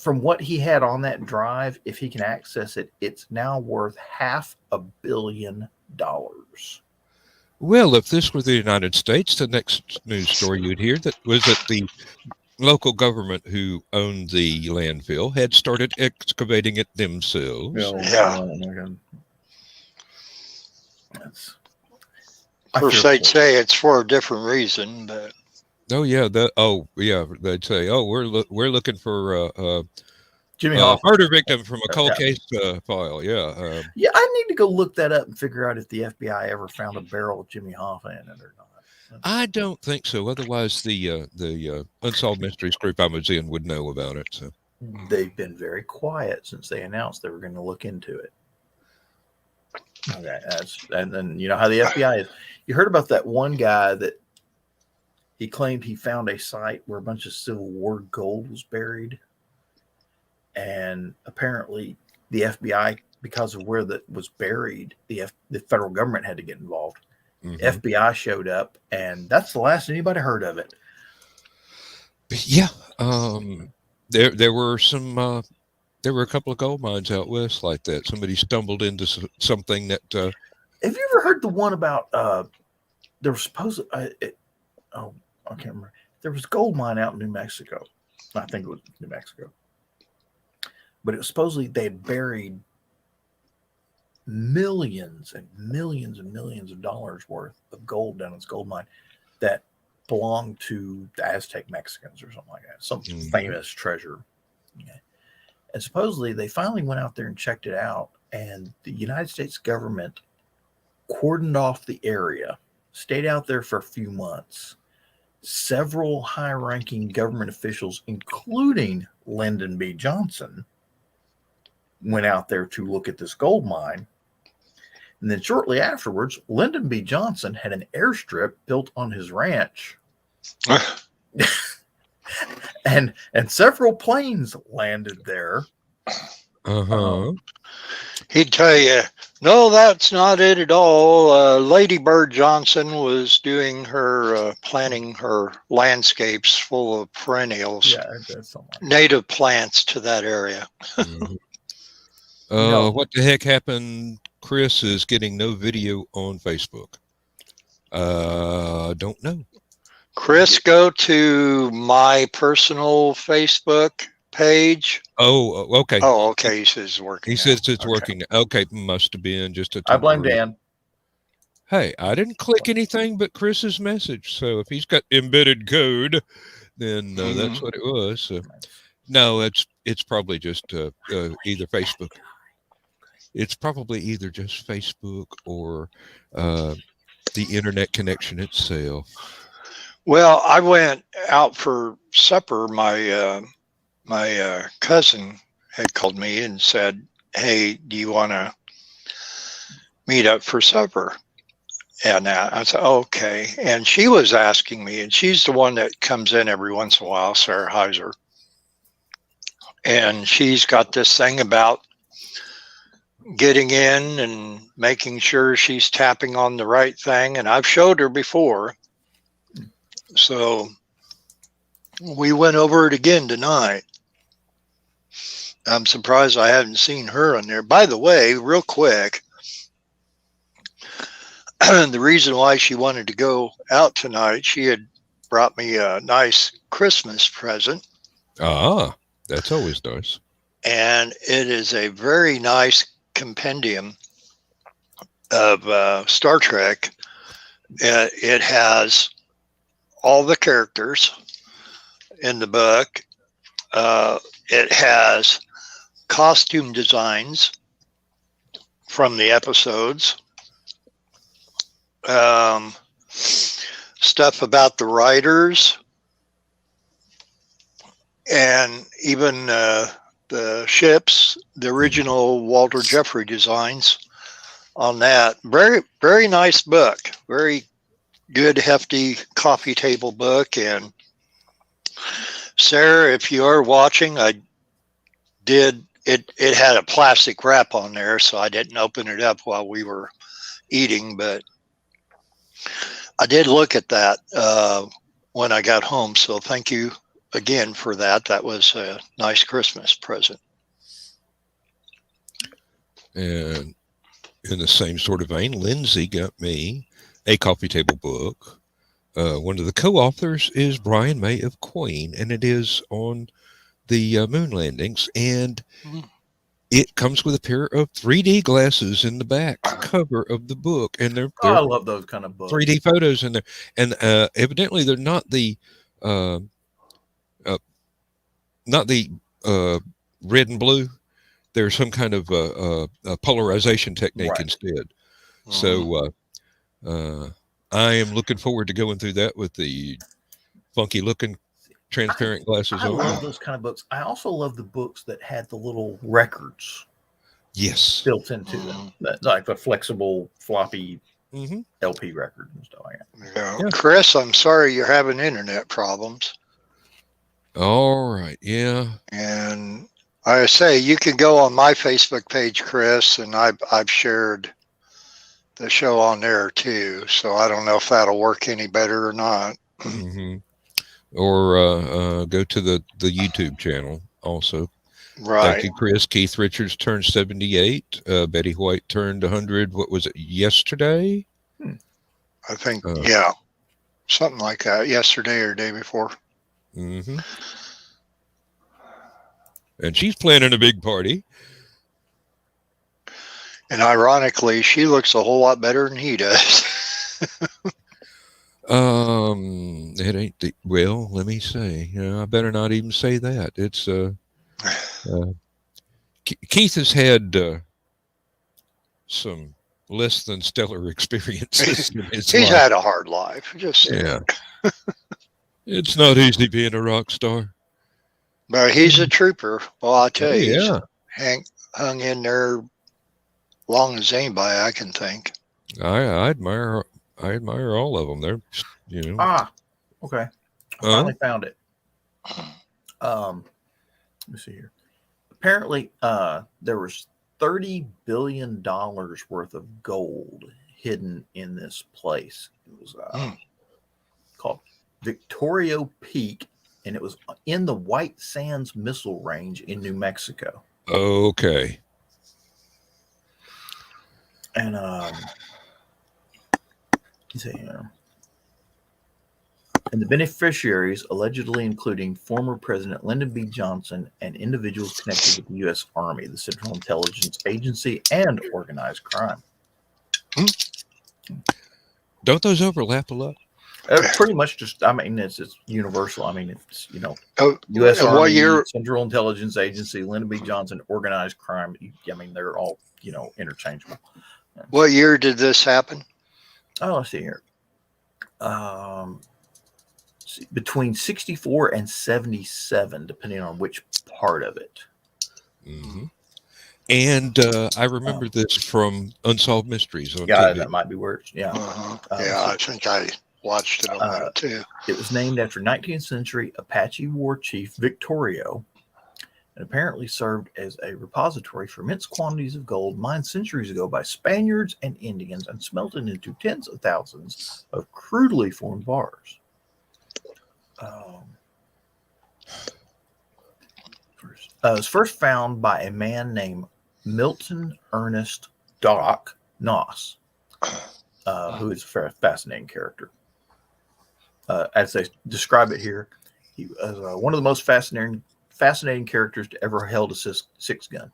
from what he had on that drive, if he can access it, it's now worth $500 million. Well, if this were the United States, the next news story you'd hear that was that the local government who owned the landfill had started excavating it themselves. Yeah. Of course, they'd say it's for a different reason, but they'd say, "Oh, we're looking for Jimmy Hoffa, murder victim from a cold case file." Yeah, I need to go look that up and figure out if the FBI ever found a barrel of Jimmy Hoffa in it or not. I don't think so. Otherwise, the Unsolved Mysteries group I was in would know about it. So they've been very quiet since they announced they were going to look into it. Okay, and then you know how the FBI is. You heard about that one guy that he claimed he found a site where a bunch of Civil War gold was buried, and apparently the FBI, because of where that was buried, the federal government had to get involved. FBI showed up, and that's the last anybody heard of it. Yeah, there were some. There were a couple of gold mines out west like that. Somebody stumbled into something that. Have you ever heard the one about? There was supposed. I can't remember. There was a gold mine out in New Mexico. I think it was New Mexico, but it was supposedly they had buried millions and millions and millions of dollars worth of gold down in this gold mine that belonged to the Aztec Mexicans or something like that. Some famous treasure. Okay. And supposedly they finally went out there and checked it out, and the United States government cordoned off the area, stayed out there for a few months. Several high-ranking government officials, including Lyndon B. Johnson, went out there to look at this gold mine. And then shortly afterwards, Lyndon B. Johnson had an airstrip built on his ranch. and several planes landed there. He'd tell you, no, that's not it at all. Lady Bird Johnson was doing her planting her landscapes full of perennials, native plants to that area. What the heck happened? Chris is getting no video on Facebook. Don't know. Chris, go to my personal Facebook page. Oh, okay. Oh, okay. He says it's working. He says it's working. Okay, must have been just a. I blame Dan. Hey, I didn't click anything but Chris's message. So if he's got embedded code, then that's what it was. So, no, it's probably just either Facebook. It's probably either just Facebook or the internet connection itself. Well, I went out for supper. My cousin had called me and said, "Hey, do you want to meet up for supper?" And I said, "Okay." And she was asking me, and she's the one that comes in every once in a while, Sarah Heiser. And she's got this thing about getting in and making sure she's tapping on the right thing. And I've showed her before. So we went over it again tonight. I'm surprised I haven't seen her on there. By the way, real quick, the reason why she wanted to go out tonight, she had brought me a nice Christmas present. Ah, that's always nice. And it is a very nice compendium of Star Trek. It has all the characters in the book. It has costume designs from the episodes, stuff about the writers, and even the ships, the original Walter Jeffrey designs on that. Very, very nice book. Very good, hefty coffee table book. And Sarah, if you are watching, it had a plastic wrap on there, so I didn't open it up while we were eating, but I did look at that when I got home. So thank you again, for that, that was a nice Christmas present. And in the same sort of vein, Lindsay got me a coffee table book. One of the co-authors is Brian May of Queen, and it is on the moon landings. And it comes with a pair of 3D glasses in the back cover of the book, and they're I love those kind of books. 3D photos in there. And evidently, they're not the red and blue. There's some kind of a polarization technique instead. So I am looking forward to going through that with the funky looking transparent glasses I on. love those kind of books. I also love the books that had the little records built into them, like the flexible floppy LP record and stuff like that. Yeah. Chris, I'm sorry you're having internet problems. All right. Yeah. And I say you can go on my Facebook page, Chris, and I've shared the show on there too. So I don't know if that'll work any better or not. Or go to the YouTube channel also. Right. Thank you, Chris. Keith Richards turned 78. Betty White turned 100. What was it, yesterday? I think, yeah, something like that. Yesterday or day before. And she's planning a big party. And ironically, she looks a whole lot better than he does. It ain't well, let me say. I better not even say that. It's Keith has had some less than stellar experiences in his life. He's had a hard life. It's not easy being a rock star. But he's a trooper. Well, I'll tell you, he's hung in there long as anybody I can think. I admire all of them. They're, Okay. I finally found it. Let me see here. Apparently, there was $30 billion worth of gold hidden in this place. It was called Victorio Peak, and it was in the White Sands Missile Range in New Mexico. Okay. And let's see here. And the beneficiaries allegedly including former President Lyndon B. Johnson and individuals connected with the U.S. Army, the Central Intelligence Agency, and organized crime. Don't those overlap a lot? Pretty much just, I mean, it's universal. I mean, it's, U.S. Army, Central Intelligence Agency, Lyndon B. Johnson, organized crime. I mean, they're all, interchangeable. What year did this happen? Oh, let's see here. Between 64 and 77, depending on which part of it. And I remember this from Unsolved Mysteries on TV. That might be where it's, I think I watched it on that too. It was named after 19th century Apache war chief Victorio, and apparently served as a repository for immense quantities of gold mined centuries ago by Spaniards and Indians and smelted into tens of thousands of crudely formed bars. It was first found by a man named Milton Ernest Doc Noss, who is a fascinating character. As they describe it here, he was one of the most fascinating characters to ever held a six gun.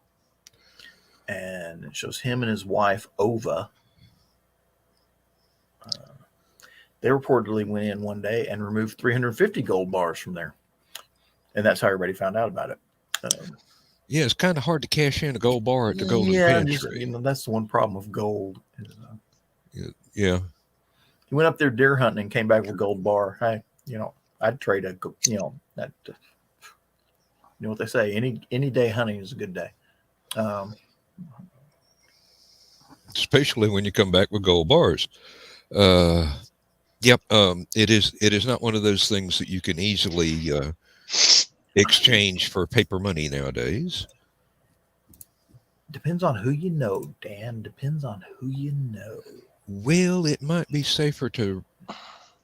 And it shows him and his wife, Ova. They reportedly went in one day and removed 350 gold bars from there. And that's how everybody found out about it. It's kind of hard to cash in a gold bar at the Golden Pantry. That's the one problem with gold. Yeah. He went up there deer hunting and came back with a gold bar. Hey, I'd trade that. What they say, any day hunting is a good day. Especially when you come back with gold bars. Yep. It is not one of those things that you can easily exchange for paper money nowadays. Depends on who you know, Dan. Depends on who you know. Well, it might be safer to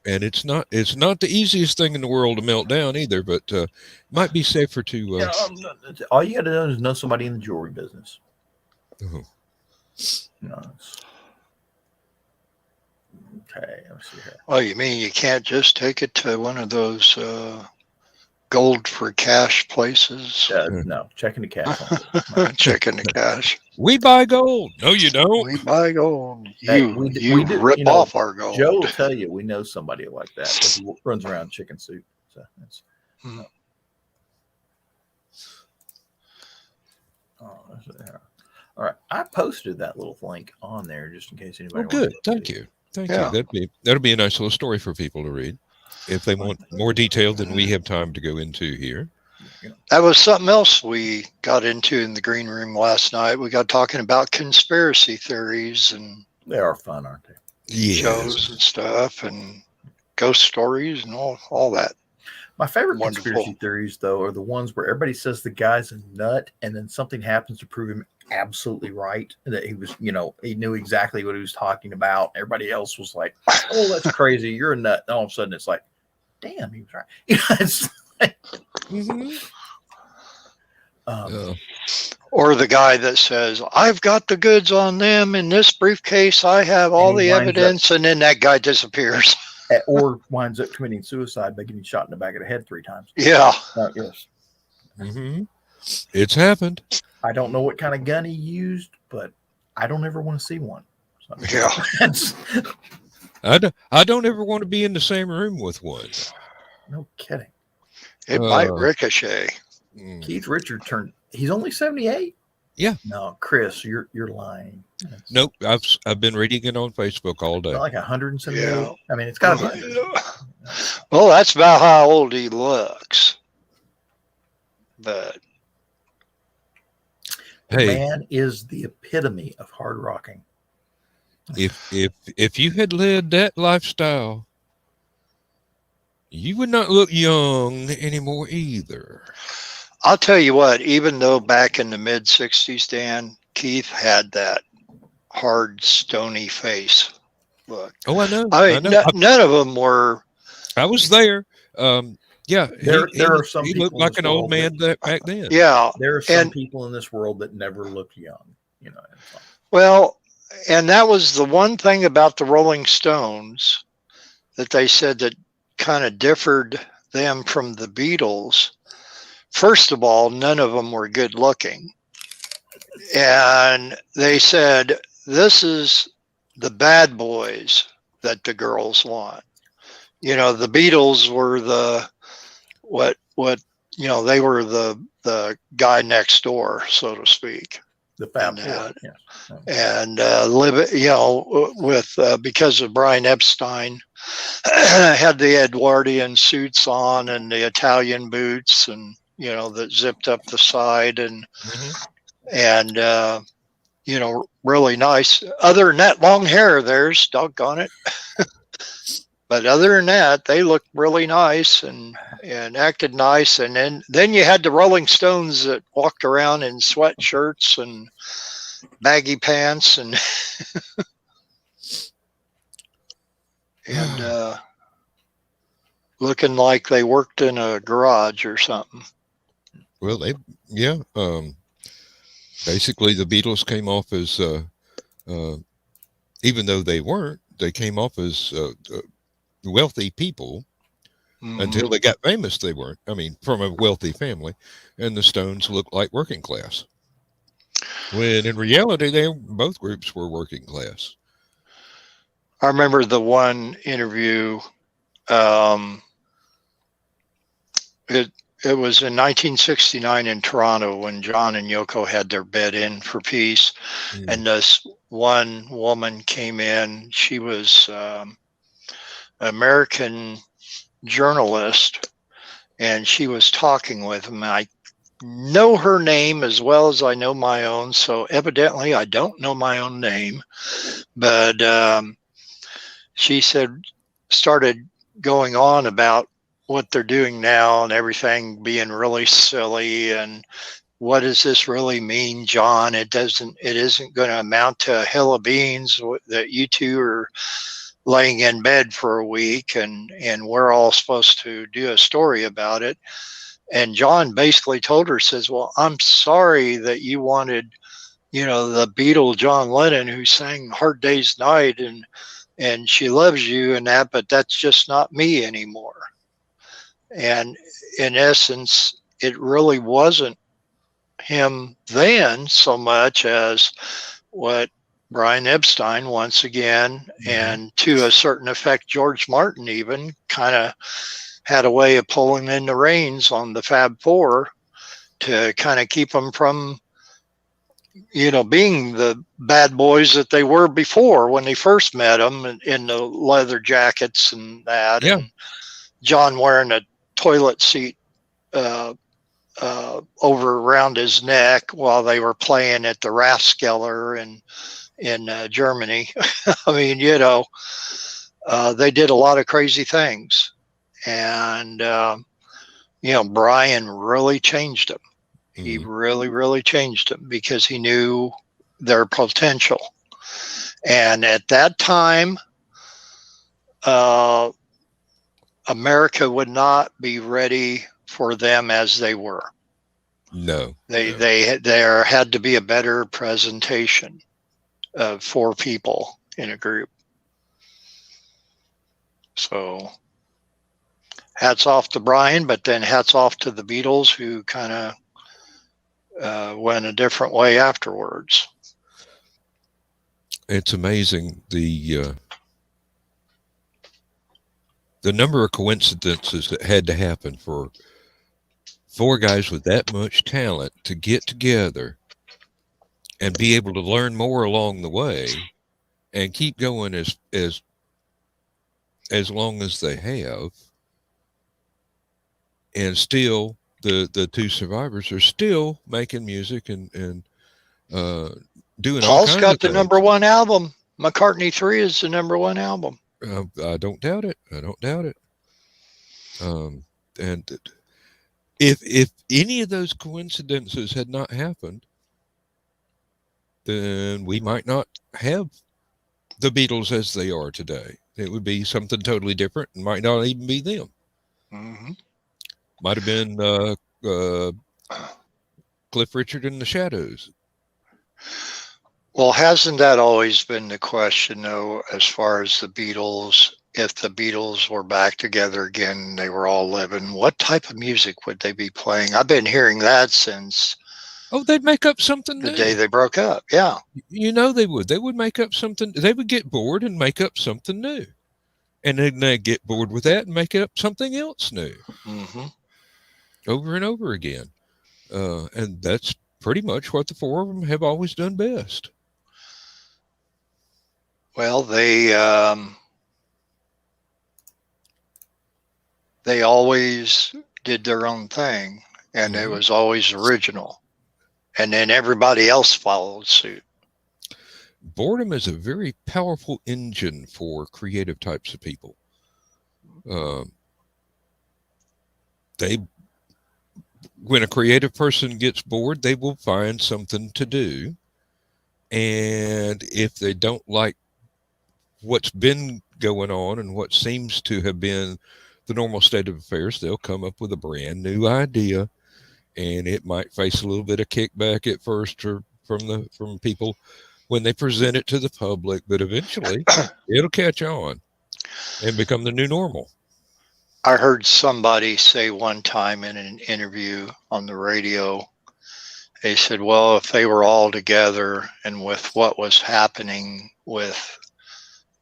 And it's not the easiest thing in the world to melt down either, but might be safer to. You know, all you got to do is know somebody in the jewelry business. Uh-huh. You know, okay, let's see here. Well, you mean you can't just take it to one of those gold for cash places? No, checking the cash. Checking the cash. We buy gold. No, you don't. We buy gold. Hey, You we do, rip off our gold. Joe will tell you we know somebody like that. He runs around chicken soup. So that's. All right, I posted that little link on there just in case anybody. Oh, good. Thank you. Thank you. That'll be a nice little story for people to read if they want more detail than we have time to go into here. That was something else we got into in the green room last night. We got talking about conspiracy theories, and they are fun, aren't they? Yes. Shows and stuff, and ghost stories and all that. My favorite conspiracy theories, though, are the ones where everybody says the guy's a nut, and then something happens to prove him absolutely right. That he was, he knew exactly what he was talking about. Everybody else was like, "Oh, that's crazy. You're a nut." And all of a sudden, it's like, "Damn, he was right." It's like, or the guy that says, "I've got the goods on them in this briefcase. I have all the evidence," and then that guy disappears. Or winds up committing suicide by getting shot in the back of the head 3 times. Yeah. Yes. Mm-hmm. It's happened. I don't know what kind of gun he used, but I don't ever want to see one. Yeah. I don't ever want to be in the same room with one. No kidding. It might ricochet. Keith Richard he's only 78? Yeah. No, Chris, you're lying. Nope. I've been reading it on Facebook all day. Not like 178. Yeah. I mean, it's got to be. Well, that's about how old he looks. But the man is the epitome of hard rocking. If you had led that lifestyle, you would not look young anymore either. I'll tell you what, even though back in the mid 60s, Dan, Keith had that hard, stony face look. Oh, I know. I mean, none of them were. I was there. Yeah, there are some he people looked like an old man back then. Yeah. There are some people in this world that never look young, Well, and that was the one thing about the Rolling Stones that they said that kind of differed them from the Beatles. First of all, none of them were good looking. And they said, this is the bad boys that the girls want. The Beatles were they were the guy next door, so to speak. The fat boy. And because of Brian Epstein, had the Edwardian suits on and the Italian boots and that zipped up the side and really nice. Other than that, long hair of theirs, doggone it. But other than that, they looked really nice and acted nice. And then you had the Rolling Stones that walked around in sweatshirts and baggy pants and and looking like they worked in a garage or something. Well, basically the Beatles came off as, even though they came off as wealthy people until they got famous. They weren't. I mean, from a wealthy family, and the Stones looked like working class. When in reality, both groups were working class. I remember the one interview. It was in 1969 in Toronto when John and Yoko had their bed in for peace. And this one woman came in. She was an American journalist, and she was talking with him. I know her name as well as I know my own, so evidently I don't know my own name. But she started going on about what they're doing now and everything being really silly, and what does this really mean, John? It isn't going to amount to a hill of beans that you two are laying in bed for a week, and we're all supposed to do a story about it. And John basically told her, says, well, I'm sorry that you wanted, the Beatle John Lennon who sang Hard Day's Night, and she loves you and that, but that's just not me anymore. And in essence, it really wasn't him then so much as what Brian Epstein, once again, and to a certain effect, George Martin even kind of had a way of pulling in the reins on the Fab Four to kind of keep them from, being the bad boys that they were before when they first met them in the leather jackets and that. Yeah. And John wearing a toilet seat over around his neck while they were playing at the Rathskeller in Germany. I mean, they did a lot of crazy things, and Brian really changed them. He really, really changed them because he knew their potential. And at that time, America would not be ready for them as they were. No. There had to be a better presentation of 4 people in a group. So hats off to Brian, but then hats off to the Beatles, who kind of went a different way afterwards. It's amazing the number of coincidences that had to happen for 4 guys with that much talent to get together and be able to learn more along the way and keep going as long as they have. And still the 2 survivors are still making music and doing all kinds of things. Paul's got the number 1 album. McCartney 3 is the number 1 album. I don't doubt it. And if any of those coincidences had not happened, then we might not have the Beatles as they are today. It would be something totally different and might not even be them. Mm-hmm. Might have been Cliff Richard and the Shadows. Well, hasn't that always been the question, though, as far as the Beatles? If the Beatles were back together again, they were all living, what type of music would they be playing? I've been hearing that since... Oh, they'd make up something the new. day they broke up, yeah. They would. They would make up something. They would get bored and make up something new. And then they'd get bored with that and make up something else new. Mm-hmm. Over and over again. And that's pretty much what the 4 of them have always done best. Well, they always did their own thing, and it was always original. And then everybody else followed suit. Boredom is a very powerful engine for creative types of people. When a creative person gets bored, they will find something to do. And if they don't like what's been going on and what seems to have been the normal state of affairs, they'll come up with a brand new idea, and it might face a little bit of kickback at first or from people when they present it to the public, but eventually it'll catch on and become the new normal. I heard somebody say one time in an interview on the radio, they said, well, if they were all together and with what was happening with,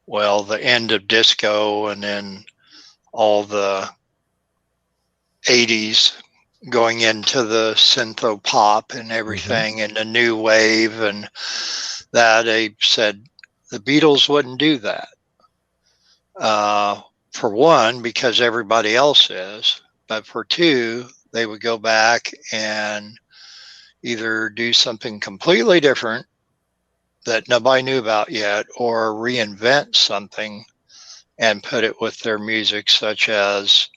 the end of disco and then all the 80s going into the syntho pop and everything and the new wave, and that they said the Beatles wouldn't do that. For one, because everybody else is, but for 2, they would go back and either do something completely different that nobody knew about yet, or reinvent something and put it with their music, such as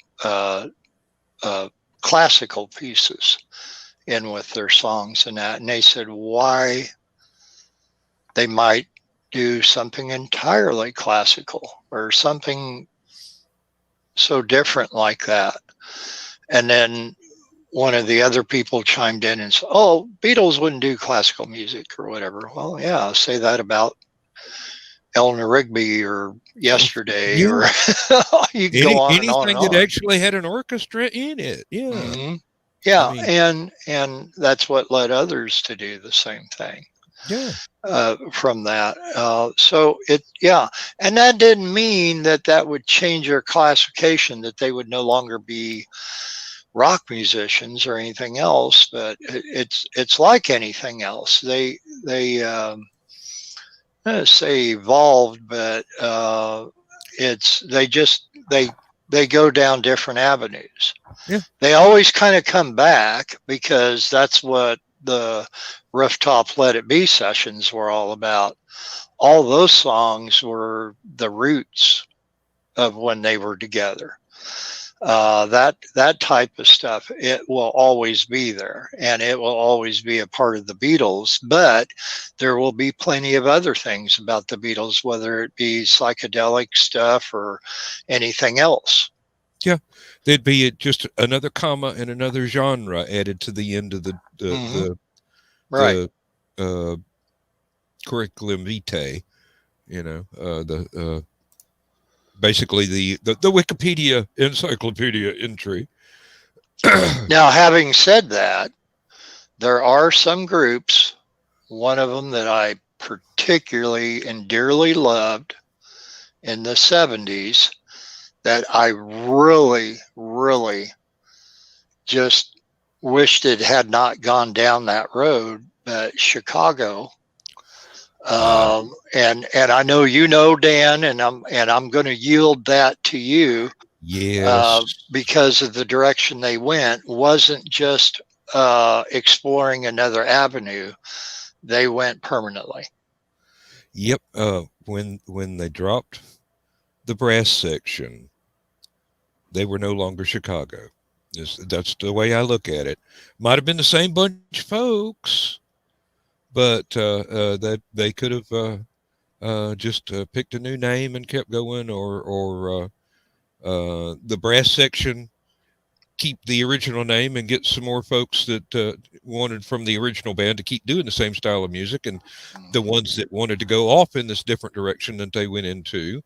classical pieces in with their songs and that. And they said why they might do something entirely classical or something so different like that. And then one of the other people chimed in and said, oh, Beatles wouldn't do classical music or whatever. Well, yeah, say that about Eleanor Rigby or Yesterday, Yeah. or you can go on and on and Anything that on. actually had an orchestra in it. Yeah. Mm-hmm. Yeah. I mean, and that's what led others to do the same thing. yeah. From that. So and that didn't mean that would change their classification, that they would no longer be rock musicians or anything else. But it's like anything else. They say evolved, but they go down different avenues. Yeah. They always kind of come back, because that's what the Rooftop Let It Be sessions were all about. All those songs were the roots of when they were together. That type of stuff, it will always be there, and it will always be a part of the Beatles. But there will be plenty of other things about the Beatles, whether it be psychedelic stuff or anything else. Yeah, there'd be just another comma and another genre added to the end of the Right. curriculum vitae. You know, basically the Wikipedia encyclopedia entry. Now, having said that, there are some groups, one of them that I particularly and dearly loved in the 70s, that I really, really just wished it had not gone down that road. But Chicago, and I know you know, Dan, and I'm going to yield that to you. Yes, because of the direction they went, wasn't just exploring another avenue; they went permanently. Yep. When they dropped the brass section, they were no longer Chicago. That's the way I look at it. Might have been the same bunch of folks, but they could have just picked a new name and kept going, or the brass section keep the original name and get some more folks that wanted from the original band to keep doing the same style of music, and the ones that wanted to go off in this different direction that they went into,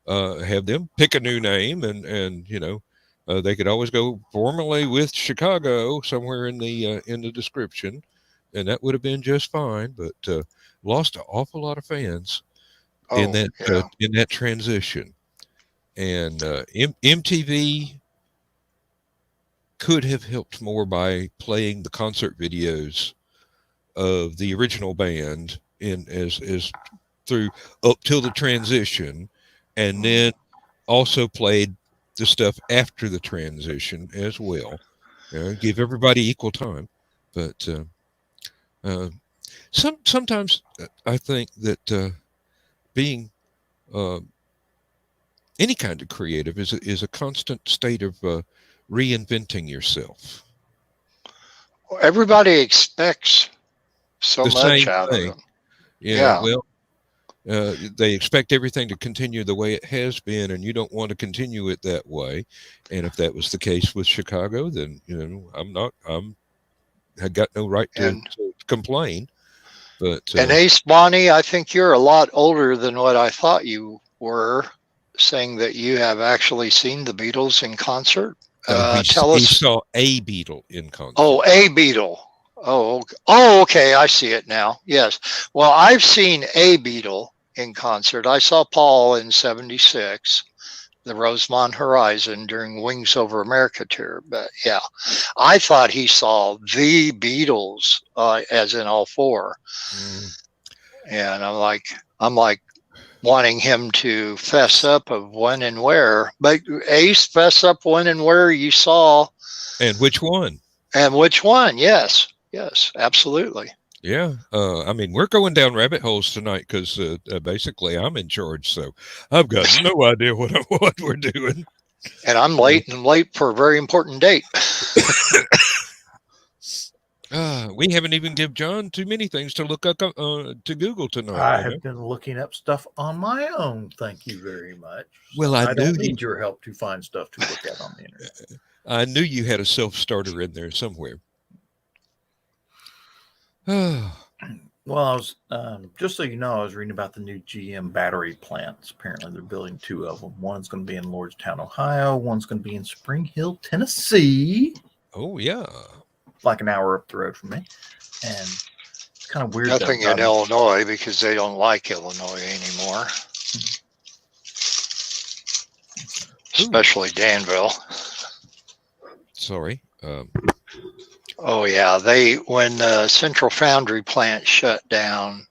have them pick a new name, and they could always go formally with Chicago somewhere in the description, and that would have been just fine. But lost an awful lot of fans in that transition, and MTV could have helped more by playing the concert videos of the original band as through up till the transition, and then also played the stuff after the transition as well. Give everybody equal time. But sometimes I think that being any kind of creative is a constant state of reinventing yourself. Everybody expects so The much same out thing. of them. Yeah. Well, they expect everything to continue the way it has been, and you don't want to continue it that way. And if that was the case with Chicago, then I got no right to complain. But and Ace Bonnie, I think you're a lot older than what I thought you were, saying that you have actually seen the Beatles in concert. Tell us. He saw a Beatle in concert. Oh, a Beatle. Oh, okay. I see it now. Yes. Well, I've seen a Beatle in concert. I saw Paul in '76, the Rosemont Horizon, during Wings Over America tour. But yeah, I thought he saw the Beatles, as in all four. And I'm like wanting him to fess up of when and where. But Ace, fess up when and where you saw. And which one? And which one? Yes, absolutely. Yeah. I mean, we're going down rabbit holes tonight because basically I'm in charge. So I've got no idea what we're doing. And I'm late for a very important date. We haven't even given John too many things to look up to Google tonight. I have been looking up stuff on my own. Thank you very much. Well, I don't need your help to find stuff to look at on the internet. I knew you had a self-starter in there somewhere. Oh. Well, I was just so you know, I was reading about the new GM battery plants. Apparently, they're building 2 of them. One's going to be in Lordstown, Ohio. One's going to be in Spring Hill, Tennessee. Oh, yeah. Like an hour up the road from me. And it's kind of weird. Nothing in Illinois because they don't like Illinois anymore. Especially Danville. Sorry. Oh yeah, when the Central Foundry plant shut down,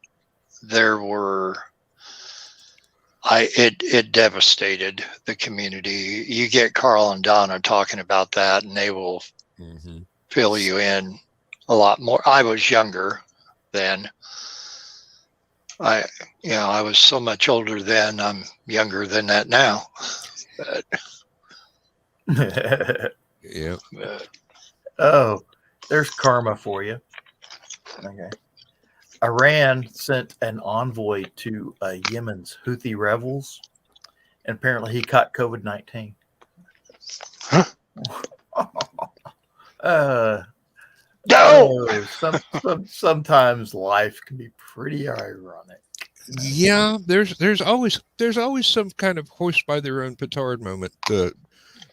it devastated the community. You get Carl and Donna talking about that, and they will fill you in a lot more. I was younger then. I was so much older then. I'm younger than that now. But, yeah. Oh. There's karma for you. Okay. Iran sent an envoy to Yemen's Houthi rebels, and apparently he caught COVID-19. Huh? No. Sometimes life can be pretty ironic. Yeah, there's always some kind of horse by their own petard moment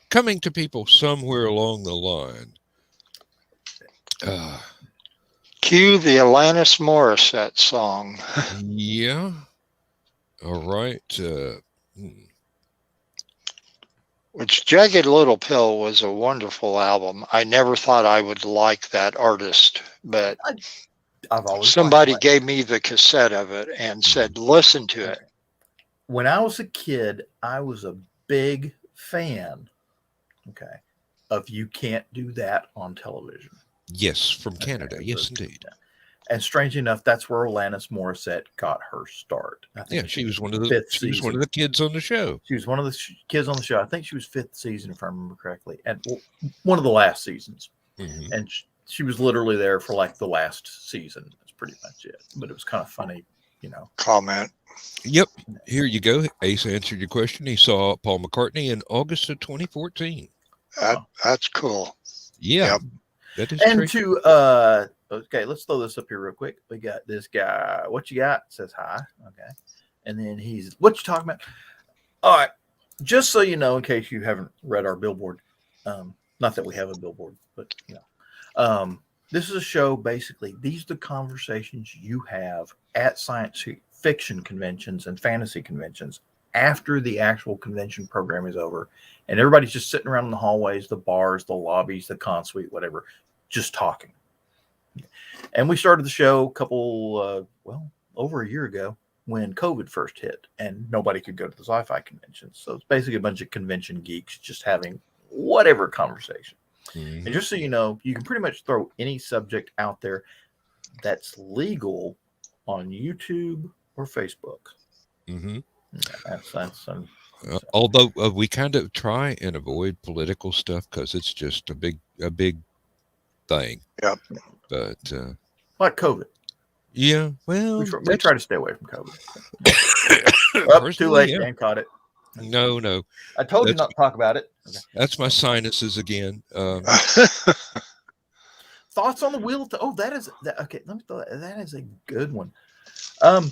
coming to people somewhere along the line. Cue the Alanis Morissette song. Yeah. All right. Which Jagged Little Pill was a wonderful album. I never thought I would like that artist, but somebody gave me the cassette of it and said, listen to it. When I was a kid, I was a big fan, of You Can't Do That on television. Yes, from Canada. Yes, indeed. And strangely enough, that's where Alanis Morissette got her start. She was one of the kids on the show. She was one of the kids on the show. I think she was 5th season, if I remember correctly, and one of the last seasons. Mm-hmm. And she was literally there for like the last season. That's pretty much it. But it was kind of funny, Comment. Yep. Here you go. Ace answered your question. He saw Paul McCartney in August of 2014. That's cool. Yeah. Yep. That is and true. To let's throw this up here real quick. We got this guy. What you got? Says hi. Okay. And then he's, what you talking about? All right. Just so you know, in case you haven't read our billboard, not that we have a billboard, but this is a show. Basically, these are the conversations you have at science fiction conventions and fantasy conventions after the actual convention program is over, and everybody's just sitting around in the hallways, the bars, the lobbies, the consuite, whatever, just talking. And we started the show over a year ago when COVID first hit and nobody could go to the sci-fi conventions. So it's basically a bunch of convention geeks just having whatever conversation. Mm-hmm. And just so you know, you can pretty much throw any subject out there that's legal on YouTube or Facebook. Mm-hmm. Yeah, although we kind of try and avoid political stuff because it's just a big thing. Yep. But like COVID. Yeah. Well, we try to stay away from COVID. Too late. Dan caught it. No. I told you not to talk about it. Okay. That's my sinuses again. Thoughts on the wheel? That is okay. Let me throw that. That is a good one. I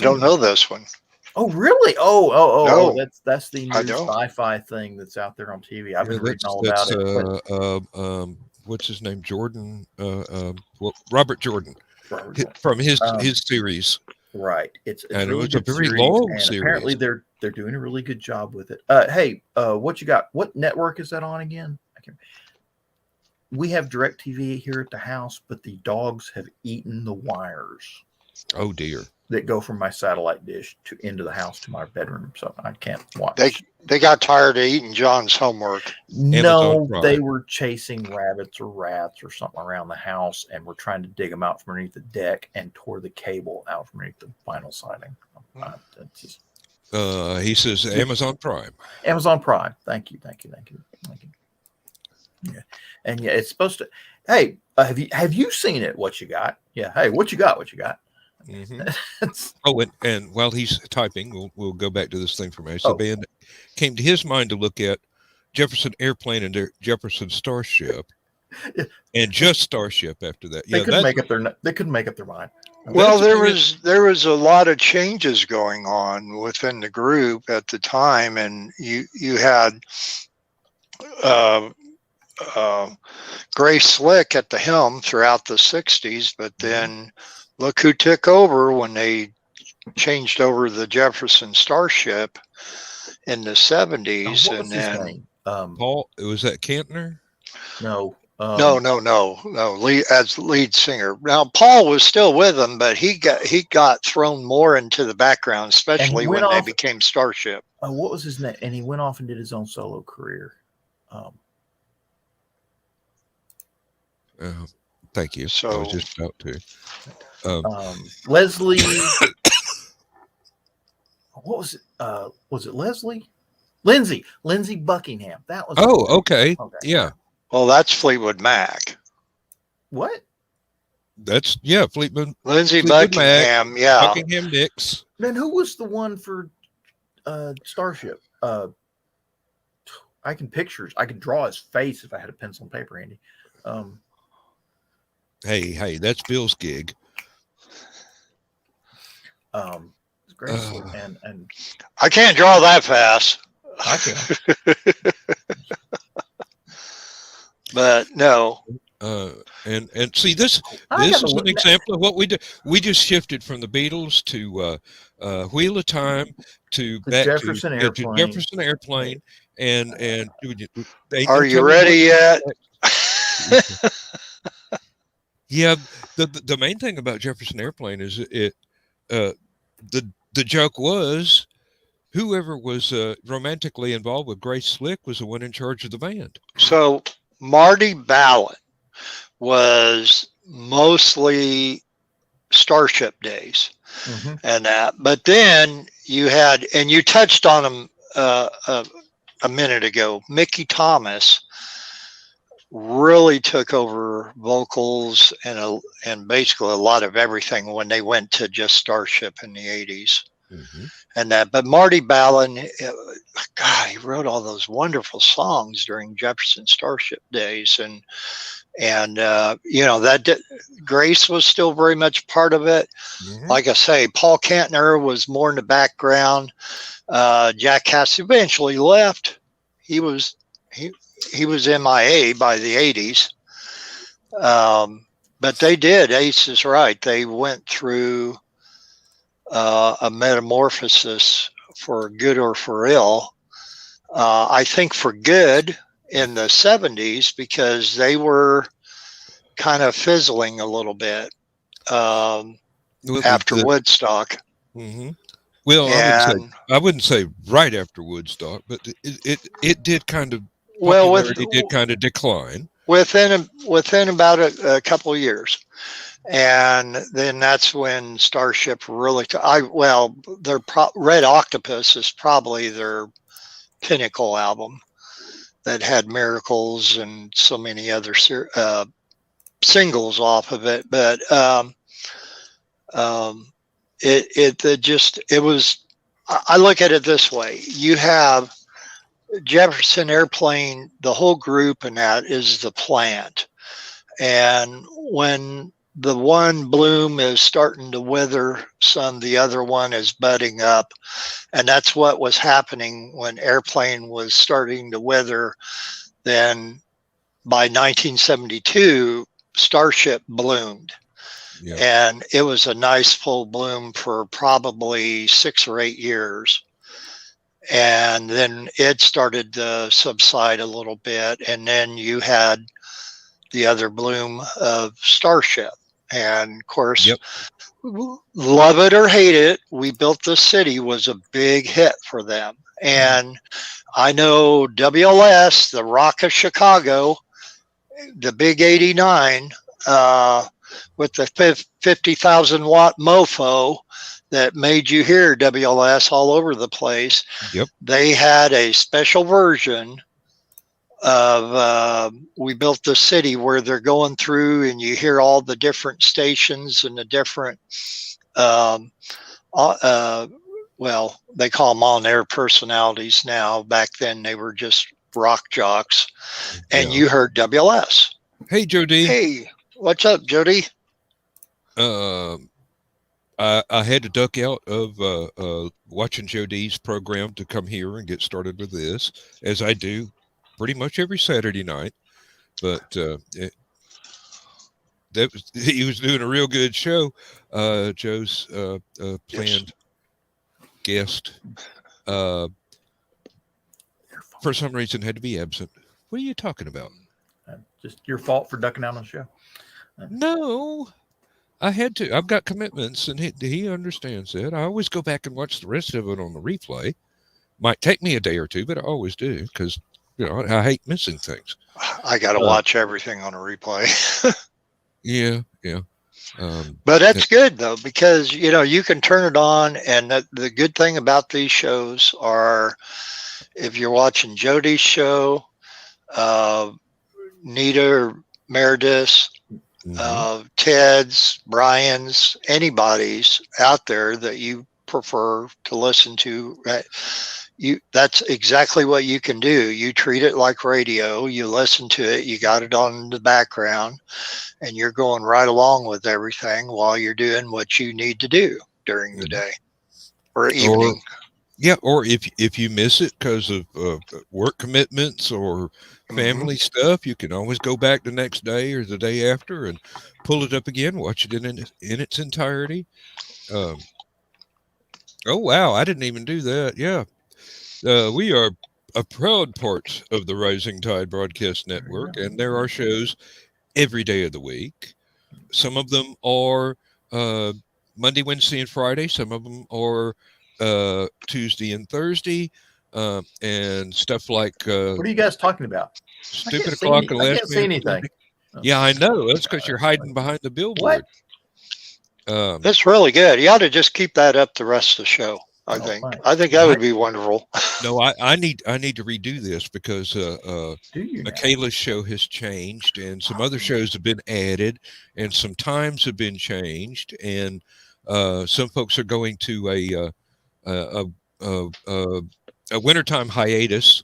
don't know this one. Oh, really? Oh, that's the new sci-fi thing that's out there on TV. I've been reading all about it. What's his name? Jordan. Robert Jordan. From his series. Right. It's a very long series. Apparently, they're doing a really good job with it. Hey, what you got? What network is that on again? We have DirecTV here at the house, but the dogs have eaten the wires. Oh dear. That go from my satellite dish into the house to my bedroom, so I can't watch. They got tired of eating John's homework. No, they were chasing rabbits or rats or something around the house, and were trying to dig them out from underneath the deck and tore the cable out from underneath the vinyl siding. He says Amazon Prime. Amazon Prime. Thank you. Yeah, and yeah, it's supposed to. Hey, Have you seen it? What you got? Yeah. Hey, what you got? What you got? Mm-hmm. Oh, and while he's typing, we'll go back to this thing from Ace. Oh. The band came to his mind to look at Jefferson Airplane and Jefferson Starship, and just Starship after that. They couldn't make up their mind. Well, there was a lot of changes going on within the group at the time, and you had Grace Slick at the helm throughout the 60s, but then look who took over when they changed over the Jefferson Starship in the 70s. What was his name? Paul, was that Kantner? No. No. As lead singer. Now Paul was still with them, but he got thrown more into the background, especially when they became Starship. What was his name? And he went off and did his own solo career. Thank you. So, I was just about to. Leslie. What was it? Was it Leslie? Lindsey Buckingham. That was. Oh, okay. Yeah. Well, that's Fleetwood Mac. What? That's Fleetwood. Lindsey Buckingham. Mac, Buckingham Nicks. Then who was the one for Starship? I can draw his face if I had a pencil and paper handy. Hey, that's Bill's gig. It's great. And I can't draw that fast. I can. But no. And see this is an example of what we do. We just shifted from the Beatles to Wheel of Time to back Jefferson to Jefferson Airplane and are you ready yet? Yeah, the main thing about Jefferson Airplane is the joke was whoever was romantically involved with Grace Slick was the one in charge of the band. So Marty Ballin was mostly Starship days and that, but then you had, and you touched on him a minute ago, Mickey Thomas really took over vocals and basically a lot of everything when they went to just Starship in the 80s. And that, but Marty Ballin, God, he wrote all those wonderful songs during Jefferson Starship days, and Grace was still very much part of it. Like I say, Paul Kantner was more in the background. Jack Cass eventually left. He was MIA by the 80s. But they did. Ace is right. They went through a metamorphosis for good or for ill. I think for good in the 70s because they were kind of fizzling a little bit after Woodstock. Well, I wouldn't say right after Woodstock, but it did kind of decline within about a couple of years. And then that's when Starship really their Red Octopus is probably their pinnacle album that had Miracles and so many other singles off of it. But it was, I look at it this way. You have Jefferson Airplane, the whole group, and that is the plant. And when the one bloom is starting to wither some, the other one is budding up. And that's what was happening when Airplane was starting to wither. Then by 1972, Starship bloomed. Yeah. And it was a nice full bloom for probably 6 or 8 years. And then it started to subside a little bit. And then you had the other bloom of Starship. And of course, love it or hate it, We Built This City was a big hit for them. And I know WLS, the Rock of Chicago, the big 89, with the 50,000 watt mofo that made you hear WLS all over the place. They had a special version of we built the city where they're going through and you hear all the different stations and the different well, they call them on-air personalities now. Back then they were just rock jocks. And you heard WLS. Hey, Jody. Hey, what's up, Jody? I had to duck out of watching Jody's program to come here and get started with this, as I do pretty much every Saturday night. But he was doing a real good show. Joe's planned guest, for some reason, had to be absent. What are you talking about? Just your fault for ducking out on the show. No. I had to. I've got commitments, and he understands that. I always go back and watch the rest of it on the replay. Might take me a day or two, but I always do because I hate missing things. I got to watch everything on a replay. Yeah. But that's good though, because you can turn it on, and the good thing about these shows are, if you're watching Jody's show, Nita or Meredith. Ted's, Brian's, anybody's out there that you prefer to listen to, that's exactly what you can do. You treat it like radio, you listen to it, you got it on the background, and you're going right along with everything while you're doing what you need to do during the day or evening. Or if you miss it because of work commitments or family stuff, you can always go back the next day or the day after and pull it up again, watch it in its entirety. Oh wow, I didn't even do that. Yeah, we are a proud part of the Rising Tide Broadcast Network, and there are shows every day of the week. Some of them are Monday, Wednesday, and Friday. Some of them are Tuesday and Thursday, and stuff like what are you guys talking about? Stupid O'Clock and Last I can't see anything. Yeah, I know. That's because you're hiding behind the billboard. That's really good. You ought to just keep that up the rest of the show. I think that would be wonderful. No, I need to redo this because Michaela's show has changed, and some other shows have been added, and some times have been changed, and some folks are going to a wintertime hiatus,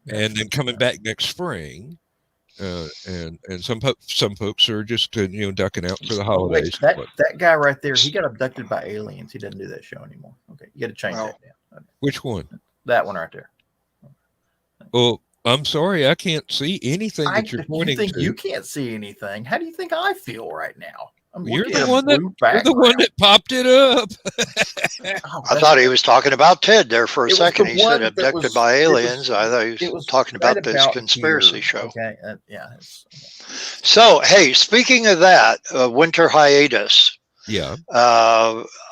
and then coming back next spring. And some folks are just ducking out for the holidays. Wait, that guy right there, he got abducted by aliens. He doesn't do that show anymore. Okay, you got to change that down. Which one? That one right there. Well, I'm sorry, I can't see anything that you're pointing to. You can't see anything. How do you think I feel right now? You're the one that popped it up. I thought he was talking about Ted there for a second. He said abducted by aliens. I thought he was talking about this conspiracy show. Okay, yeah. So, hey, speaking of that, winter hiatus. Yeah.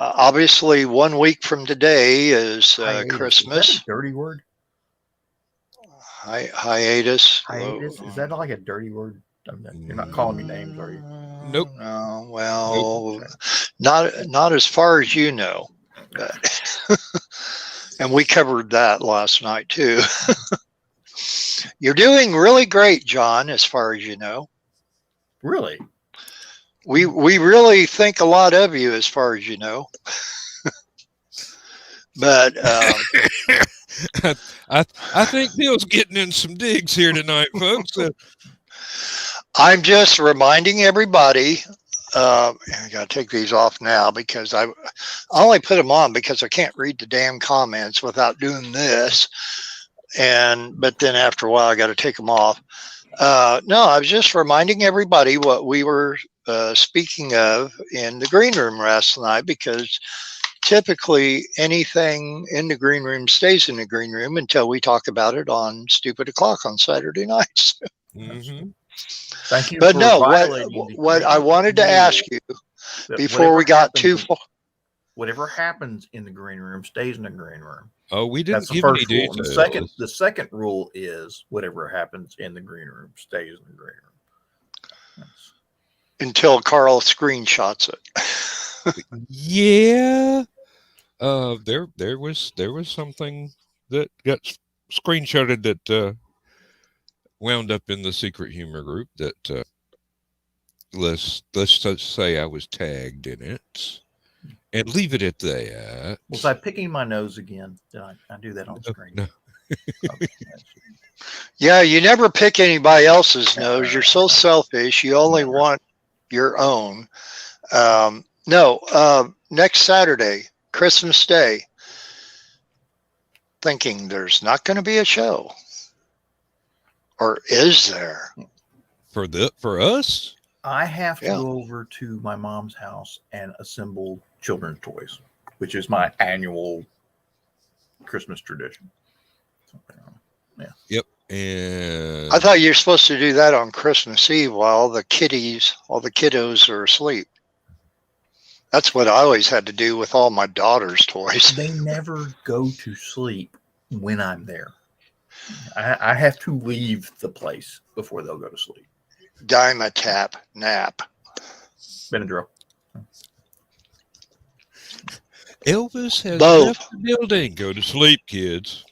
Obviously, 1 week from today is Christmas. Is that a dirty word? Hiatus. Hiatus. Is that like a dirty word? You're not calling me names, are you? Nope. No, well, not as far as you know. And we covered that last night too. You're doing really great, John, as far as you know. Really? We really think a lot of you, as far as you know. But I think Bill's getting in some digs here tonight, folks. I'm just reminding everybody. I got to take these off now because I only put them on because I can't read the damn comments without doing this. But then after a while, I got to take them off. No, I was just reminding everybody what we were speaking of in the green room last night, because typically anything in the green room stays in the green room until we talk about it on Stupid O'Clock on Saturday nights. Mm-hmm. Thank you. But no, what I wanted to ask you before we got too far. Whatever happens in the green room stays in the green room. Oh, we didn't give any details. The second rule is whatever happens in the green room stays in the green room. Until Carl screenshots it. Yeah. There was something that got screenshotted that wound up in the secret humor group that let's just say I was tagged in it, and leave it at that. Was I picking my nose again? Did I do that on screen? No. Okay. Yeah, you never pick anybody else's nose. You're so selfish. You only want your own. Next Saturday, Christmas Day, thinking there's not going to be a show. Or is there? For us? I have to go over to my mom's house and assemble children's toys, which is my annual Christmas tradition. Yeah. Yep. And I thought you were supposed to do that on Christmas Eve while all the kiddos are asleep. That's what I always had to do with all my daughter's toys. They never go to sleep when I'm there. I have to leave the place before they'll go to sleep. Dime-a-tap nap. Benadryl. Elvis has left the building. Go to sleep, kids.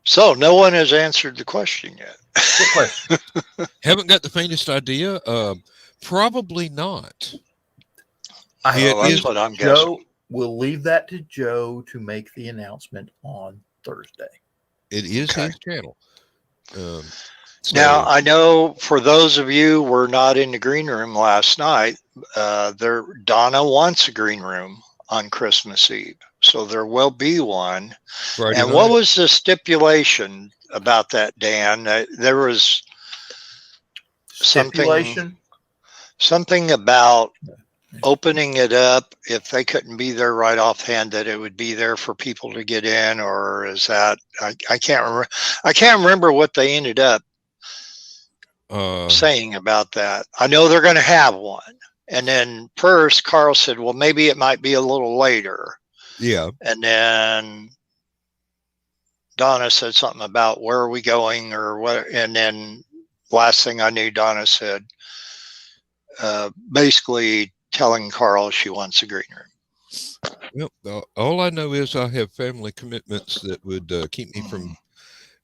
So no one has answered the question yet. What question? Haven't got the faintest idea. Probably not. That's what I'm guessing. We'll leave that to Joe to make the announcement on Thursday. It is his channel. Now, I know for those of you who were not in the green room last night, Donna wants a green room on Christmas Eve. So there will be one. Friday and night. What was the stipulation about that, Dan? There was something about opening it up if they couldn't be there right offhand, that it would be there for people to get in, or is that I can't remember. I can't remember what they ended up saying about that. I know they're going to have one, and then first Carl said, "Well, maybe it might be a little later." Yeah, and then Donna said something about where are we going or what, and then last thing I knew, Donna said, basically telling Carl she wants a green room. Well, all I know is I have family commitments that would keep me from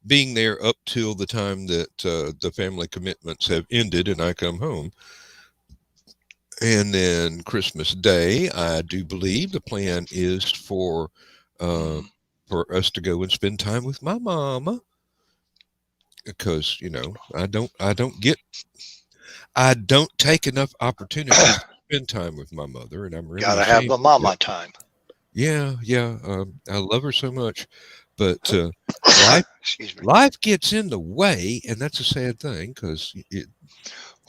being there up till the time that the family commitments have ended and I come home. And then Christmas Day, I do believe the plan is for us to go and spend time with my mama, because I don't take enough opportunities to spend time with my mother, and I'm really gotta have the mama time. Yeah. I love her so much, but life gets in the way, and that's a sad thing because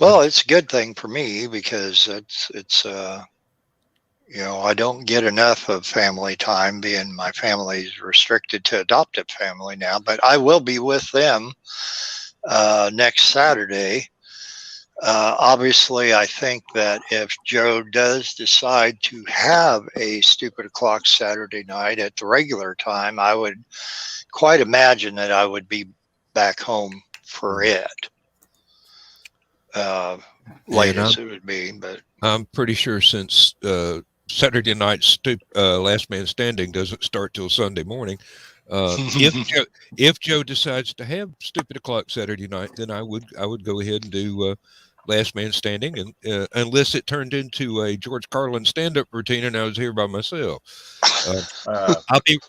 it's a good thing for me because it's I don't get enough of family time, being my family's restricted to adoptive family now, but I will be with them next Saturday. Obviously, I think that if Joe does decide to have a Stupid O'Clock Saturday night at the regular time, I would quite imagine that I would be back home for it. Late as it would be, but I'm pretty sure since Saturday night Last Man Standing doesn't start till Sunday morning, if Joe decides to have Stupid O'Clock Saturday night, then I would go ahead and do Last Man Standing, and unless it turned into a George Carlin stand-up routine and I was here by myself.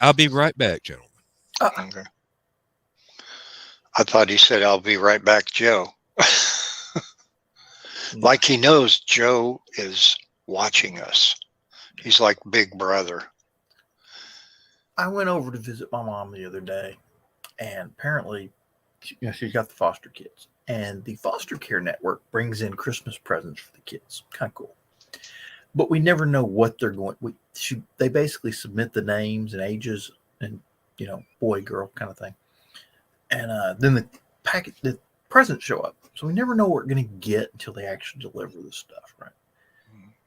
I'll be right back, gentlemen. Okay. I thought he said I'll be right back, Joe. Like he knows Joe is watching us. He's like Big Brother. I went over to visit my mom the other day, and apparently she's got the foster kids. And the foster care network brings in Christmas presents for the kids. Kind of cool. But we never know what they're going. They basically submit the names and ages and, boy, girl kind of thing. And then the presents show up. So we never know what we're going to get until they actually deliver the stuff, right?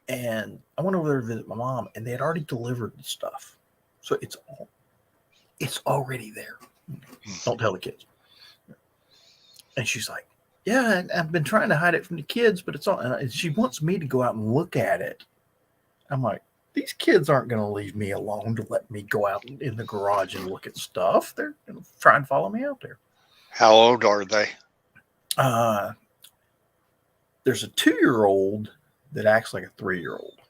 And I went over there to visit my mom, and they had already delivered the stuff. So it's already there. Don't tell the kids. And she's like, yeah, I've been trying to hide it from the kids, but it's all. And she wants me to go out and look at it. I'm like, these kids aren't going to leave me alone to let me go out in the garage and look at stuff. They're going to try and follow me out there. How old are they? There's a 2-year-old that acts like a 3-year-old.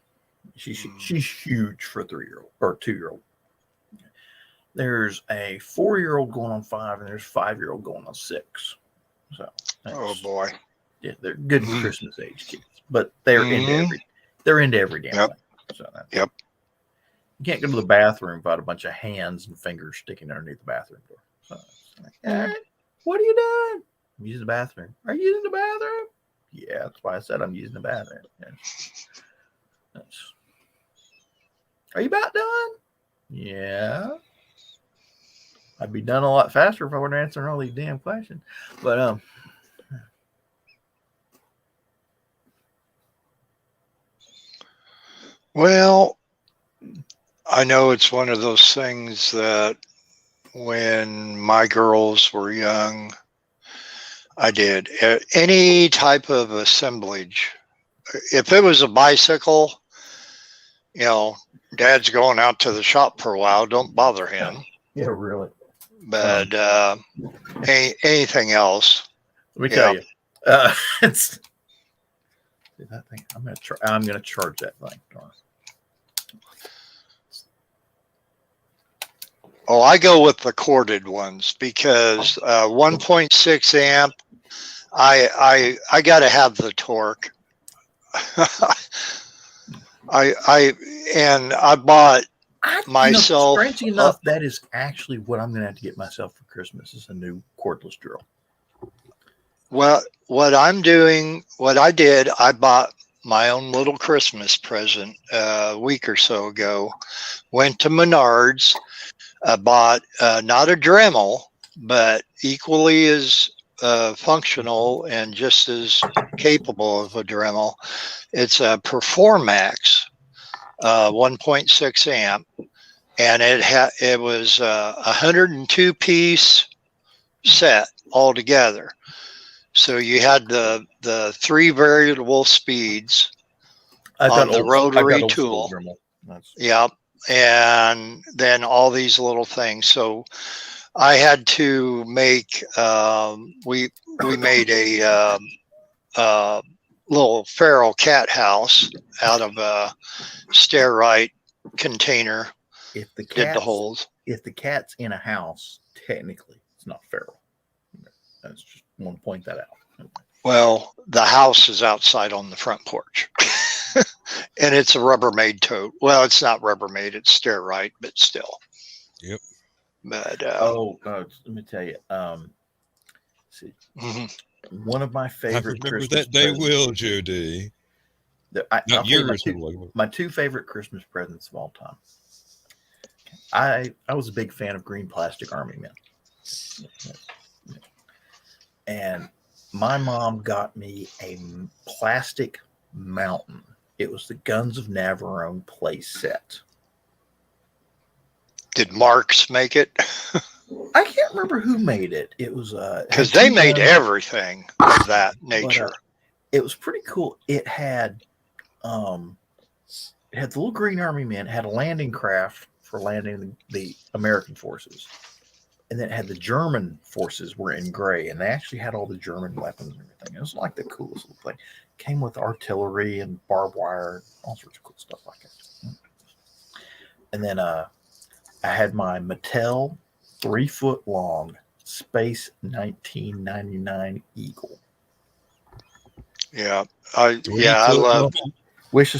She's huge for a 3-year-old or a 2-year-old. There's a 4-year-old going on 5, and there's a 5-year-old going on 6. So, oh boy, yeah, they're good Christmas age kids, but they're into every damn thing. So yep. You can't go to the bathroom without a bunch of hands and fingers sticking underneath the bathroom door. So it's like, hey, what are you doing? I'm using the bathroom. Are you using the bathroom? Yeah, that's why I said I'm using the bathroom. Yeah. Are you about done? Yeah. I'd be done a lot faster if I weren't answering all these damn questions. But well, I know it's one of those things that when my girls were young, I did any type of assemblage. If it was a bicycle, Dad's going out to the shop for a while. Don't bother him. Yeah, really. But anything else? Let me tell you, it's that thing. I'm gonna charge that thing. Oh, I go with the corded ones because 1.6 amp. I got to have the torque. I bought myself. Strangely enough, that is actually what I'm gonna have to get myself for Christmas is a new cordless drill. Well, what I did, I bought my own little Christmas present a week or so ago. Went to Menards. I bought not a Dremel, but equally as functional and just as capable of a Dremel. It's a Performax 1.6 amp, and it was a 102 piece set altogether. So you had the 3 variable speeds on the rotary tool. Yep. And then all these little things. So I had to make, we made a little feral cat house out of a Stewart container. If the cat's in a house, technically it's not feral. That's just want to point that out. Well, the house is outside on the front porch. And it's a Rubbermaid tote. Well, it's not Rubbermaid, it's Stewart, but still. Yep. But let me tell you. See, one of my favorite I remember Christmas that day presents, will, Judy. Not yours. My two favorite Christmas presents of all time. I was a big fan of green plastic army men. And my mom got me a plastic mountain. It was the Guns of Navarone play set. Did Marks make it? I can't remember who made it. It was because they made everything of that nature. But, it was pretty cool. It had the little green army men. It had a landing craft for landing the American forces, and then it had the German forces were in gray, and they actually had all the German weapons and everything. It was like the coolest little thing. Came with artillery and barbed wire, all sorts of cool stuff like that. And then I had my Mattel 3-foot long Space 1999 Eagle. Yeah, I love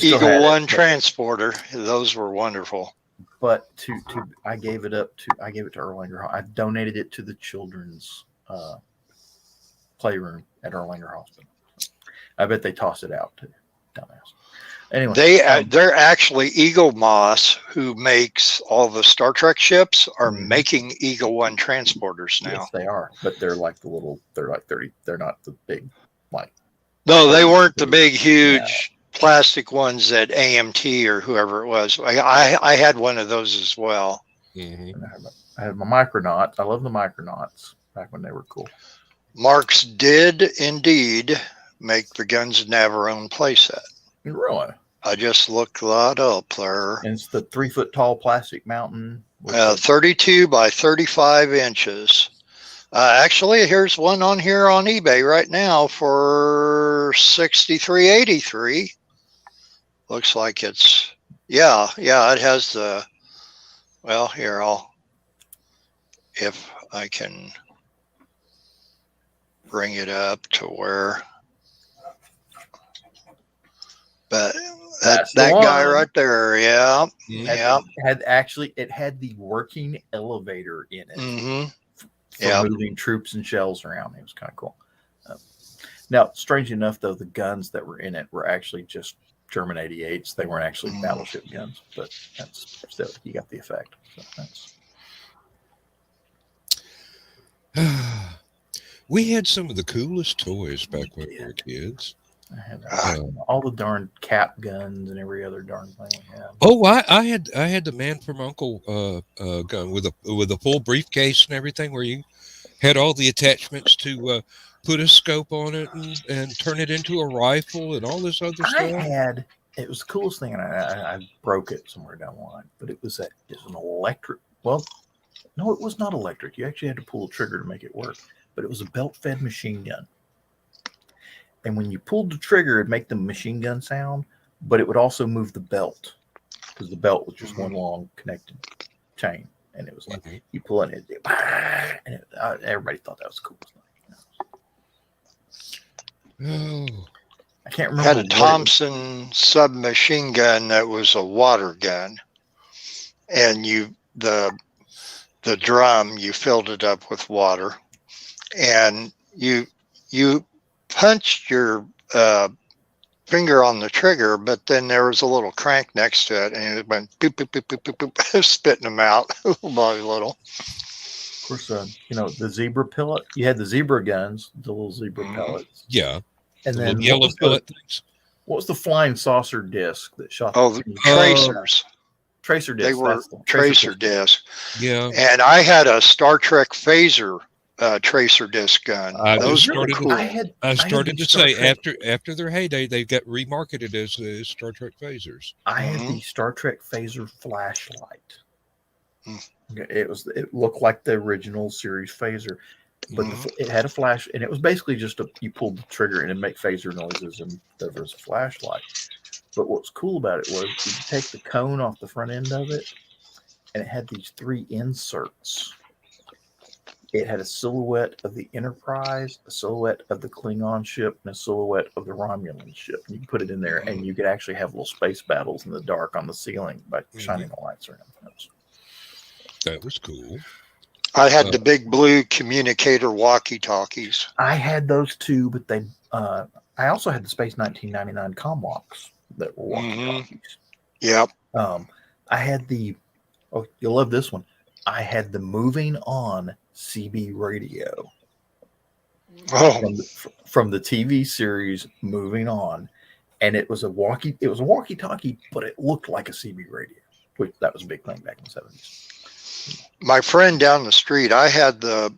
Eagle One transporter. Those were wonderful. But I gave it to Erlanger. I donated it to the children's playroom at Erlanger Hospital. I bet they tossed it out too. Dumbass. Anyway, they're actually Eagle Moss, who makes all the Star Trek ships, are making Eagle One transporters now. Yes, they are, but they're like they're like 30. They're not the big like. No, they weren't the big, huge plastic ones that AMT or whoever it was. I had one of those as well. Mm-hmm. I had my Micronauts. I love the Micronauts back when they were cool. Marks did indeed make the Guns of Navarone playset. Really? I just looked that up there. And it's the 3-foot tall plastic mountain. 32 by 35 inches. Actually, here's one on here on eBay right now for $63.83. Looks like it's it has the. Well, here if I can bring it up to where. But that guy right there, yeah. It had the working elevator in it. Mm-hmm. For moving troops and shells around. It was kind of cool. Now, strange enough, though, the guns that were in it were actually just German 88s. They weren't actually battleship guns, but that's still, you got the effect. So we had some of the coolest toys back when we were kids. I had all the darn cap guns and every other darn thing we had. Oh, I had the Man from Uncle gun with a full briefcase and everything, where you had all the attachments to put a scope on it and turn it into a rifle and all this other stuff. It was the coolest thing, and I broke it somewhere down the line. But it was an electric. Well, no, it was not electric. You actually had to pull the trigger to make it work. But it was a belt-fed machine gun. And when you pulled the trigger, it'd make the machine gun sound, but it would also move the belt, because the belt was just one long connected chain. And it was like, you pull it, and everybody thought that was the coolest thing. Oh. I can't remember. Had a Thompson submachine gun that was a water gun. And the drum, you filled it up with water. And you punched your finger on the trigger, but then there was a little crank next to it, and it went boop, boop, boop, boop, boop, boop, spitting them out little by little. Of course, the zebra pellet. You had the zebra guns, the little zebra pellets. Yeah. And then yellow pellet things. What was the flying saucer disc that shot? Oh, the tracers. Tracer disc. They were tracer disc. Yeah. And I had a Star Trek phaser tracer disc gun. Those were cool. I started to say after their heyday, they got remarketed as Star Trek phasers. I had the Star Trek phaser flashlight. It looked like the original series phaser, but it had a flash, and it was basically just you pulled the trigger and it'd make phaser noises, and there was a flashlight. But what's cool about it was you take the cone off the front end of it, and it had these 3 inserts. It had a silhouette of the Enterprise, a silhouette of the Klingon ship, and a silhouette of the Romulan ship. And you could put it in there, and you could actually have little space battles in the dark on the ceiling by shining the lights around. That was cool. I had the big blue communicator walkie-talkies. I had those too, but I also had the Space 1999 Comwalks that were walkie-talkies. Yep. I had you'll love this one. I had the Moving On CB radio. From the TV series Moving On, and it was a walkie-talkie, but it looked like a CB radio. That was a big thing back in the 70s. My friend down the street, I had the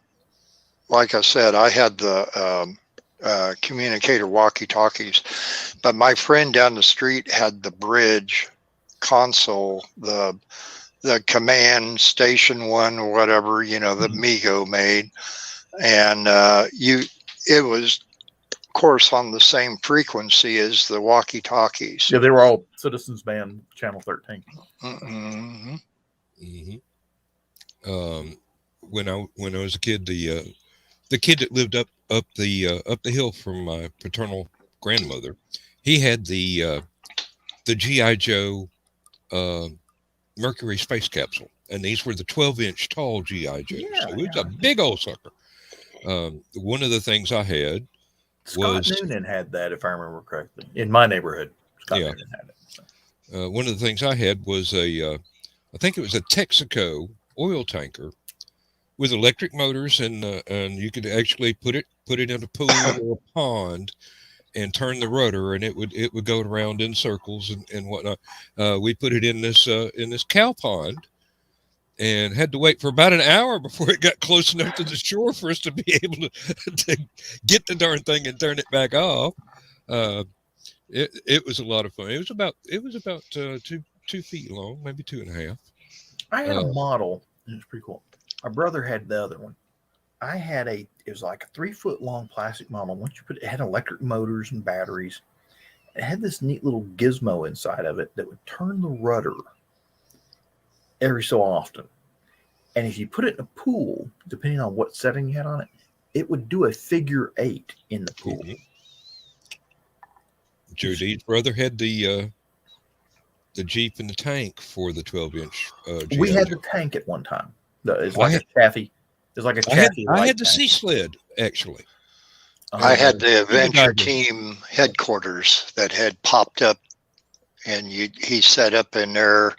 communicator walkie-talkies, but my friend down the street had the bridge console, the command station one or whatever, that Mego made. And it was, of course, on the same frequency as the walkie-talkies. Yeah, they were all Citizens Band Channel 13. When I was a kid, the kid that lived up the hill from my paternal grandmother, he had the G.I. Joe Mercury space capsule, and these were the 12-inch tall G.I. Joes. So it was a big old sucker. One of the things I had Scott Noonan had that, if I remember correctly, in my neighborhood. Scott Noonan had it. So. One of the things I had was I think it was a Texaco oil tanker with electric motors, and you could actually put it in a pool or a pond and turn the rudder, and it would go around in circles and whatnot. We put it in this cow pond, and had to wait for about an hour before it got close enough to the shore for us to be able to get the darn thing and turn it back off. It was a lot of fun. It was about 2 feet long, maybe 2.5. I had a model. It was pretty cool. My brother had the other one, it was like a 3-foot long plastic model. Once you put it had electric motors and batteries. It had this neat little gizmo inside of it that would turn the rudder every so often. And if you put it in a pool, depending on what setting you had on it, it would do a figure 8 in the pool. Mm-hmm. Judy's brother had the Jeep and the tank for the 12-inch. We had the tank at one time. It's like a chaffy. It's like a chaffy. I had the sea sled actually. I had the adventure team headquarters that had popped up, and he set up in there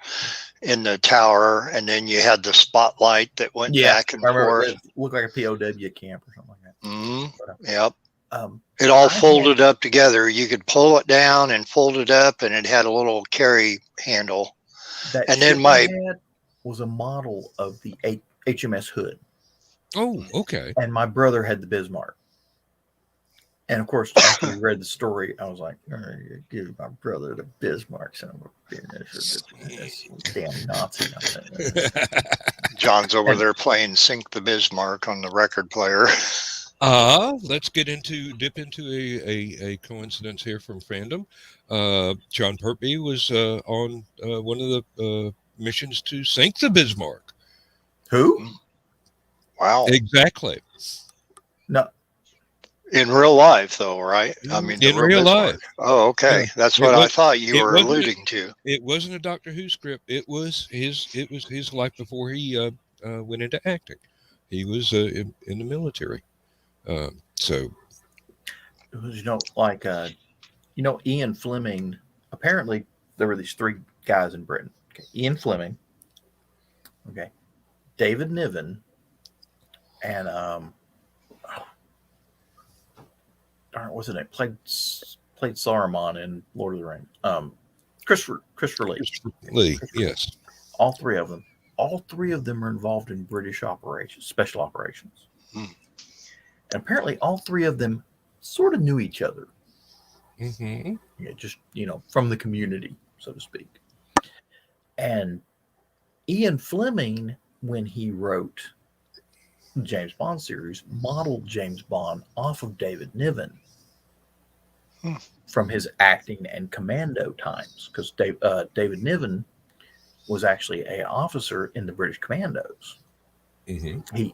in the tower, and then you had the spotlight that went back and forth. It looked like a POW camp or something like that. Mm-hmm. Yep. It all folded up together. You could pull it down and fold it up, and it had a little carry handle. And then my was a model of the HMS Hood. Oh, okay. And my brother had the Bismarck. And of course, after we read the story, I was like, give my brother the Bismarck. Son of a bitch. Damn Nazi. John's over there playing Sink the Bismarck on the record player. Let's dip into a coincidence here from fandom. John Pertwee was on one of the missions to sink the Bismarck. Who? Wow. Exactly. No. In real life, though, right? I mean, in real life. Oh, okay. Yeah. That's what I thought you were alluding to. It wasn't a Doctor Who script. It was his life before he went into acting. He was in the military. So, Ian Fleming. Apparently, there were these 3 guys in Britain. Okay. Ian Fleming. Okay. David Niven. And what's his name? Played Saruman in Lord of the Rings. Christopher Lee. Christopher Lee, yes. All 3 of them. All 3 of them are involved in British operations, special operations. And apparently all 3 of them sort of knew each other. Mm-hmm. Yeah, just, from the community, so to speak. And Ian Fleming, when he wrote the James Bond series, modeled James Bond off of David Niven from his acting and commando times, because David Niven was actually an officer in the British Commandos. Mm-hmm.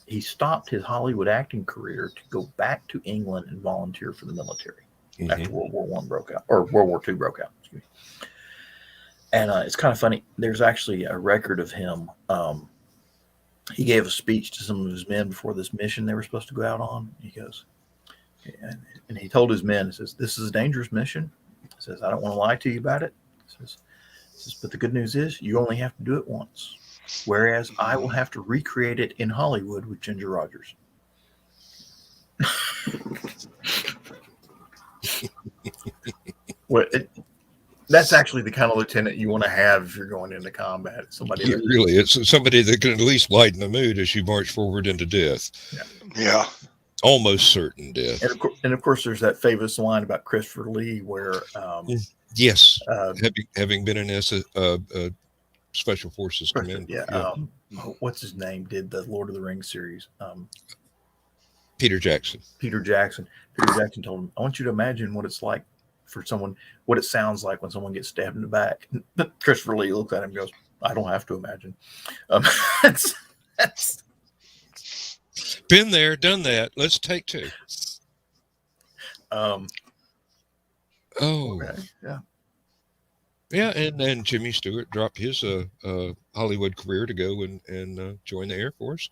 He stopped his Hollywood acting career to go back to England and volunteer for the military after World War I broke out, or World War II broke out. Excuse me. And it's kind of funny. There's actually a record of him. He gave a speech to some of his men before this mission they were supposed to go out on. He goes, and he told his men, he says, "This is a dangerous mission." He says, "I don't want to lie to you about it." He says, "But the good news is you only have to do it once. Whereas I will have to recreate it in Hollywood with Ginger Rogers." That's actually the kind of lieutenant you want to have if you're going into combat. It's somebody that can at least lighten the mood as you march forward into death. Yeah. Almost certain death. And of course, there's that famous line about Christopher Lee where, yes, having been in Special Forces Command. Yeah. What's his name? Did the Lord of the Rings series? Peter Jackson. Peter Jackson told him, "I want you to imagine what it's like for someone, what it sounds like when someone gets stabbed in the back." But Christopher Lee looks at him and goes, "I don't have to imagine." That's been there, done that. Let's take 2. Okay. Yeah. Yeah, and Jimmy Stewart dropped his Hollywood career to go and join the Air Force,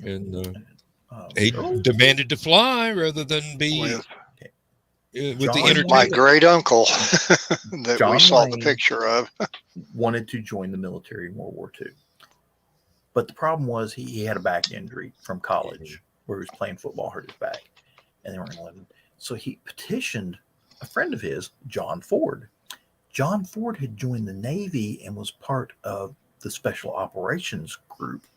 and he demanded to fly rather than be with the entertainment. My great uncle that we saw the picture of wanted to join the military in World War II, but the problem was he had a back injury from college where he was playing football, hurt his back, and they weren't going to let him. So he petitioned a friend of his, John Ford. John Ford had joined the Navy and was part of the Special Operations Group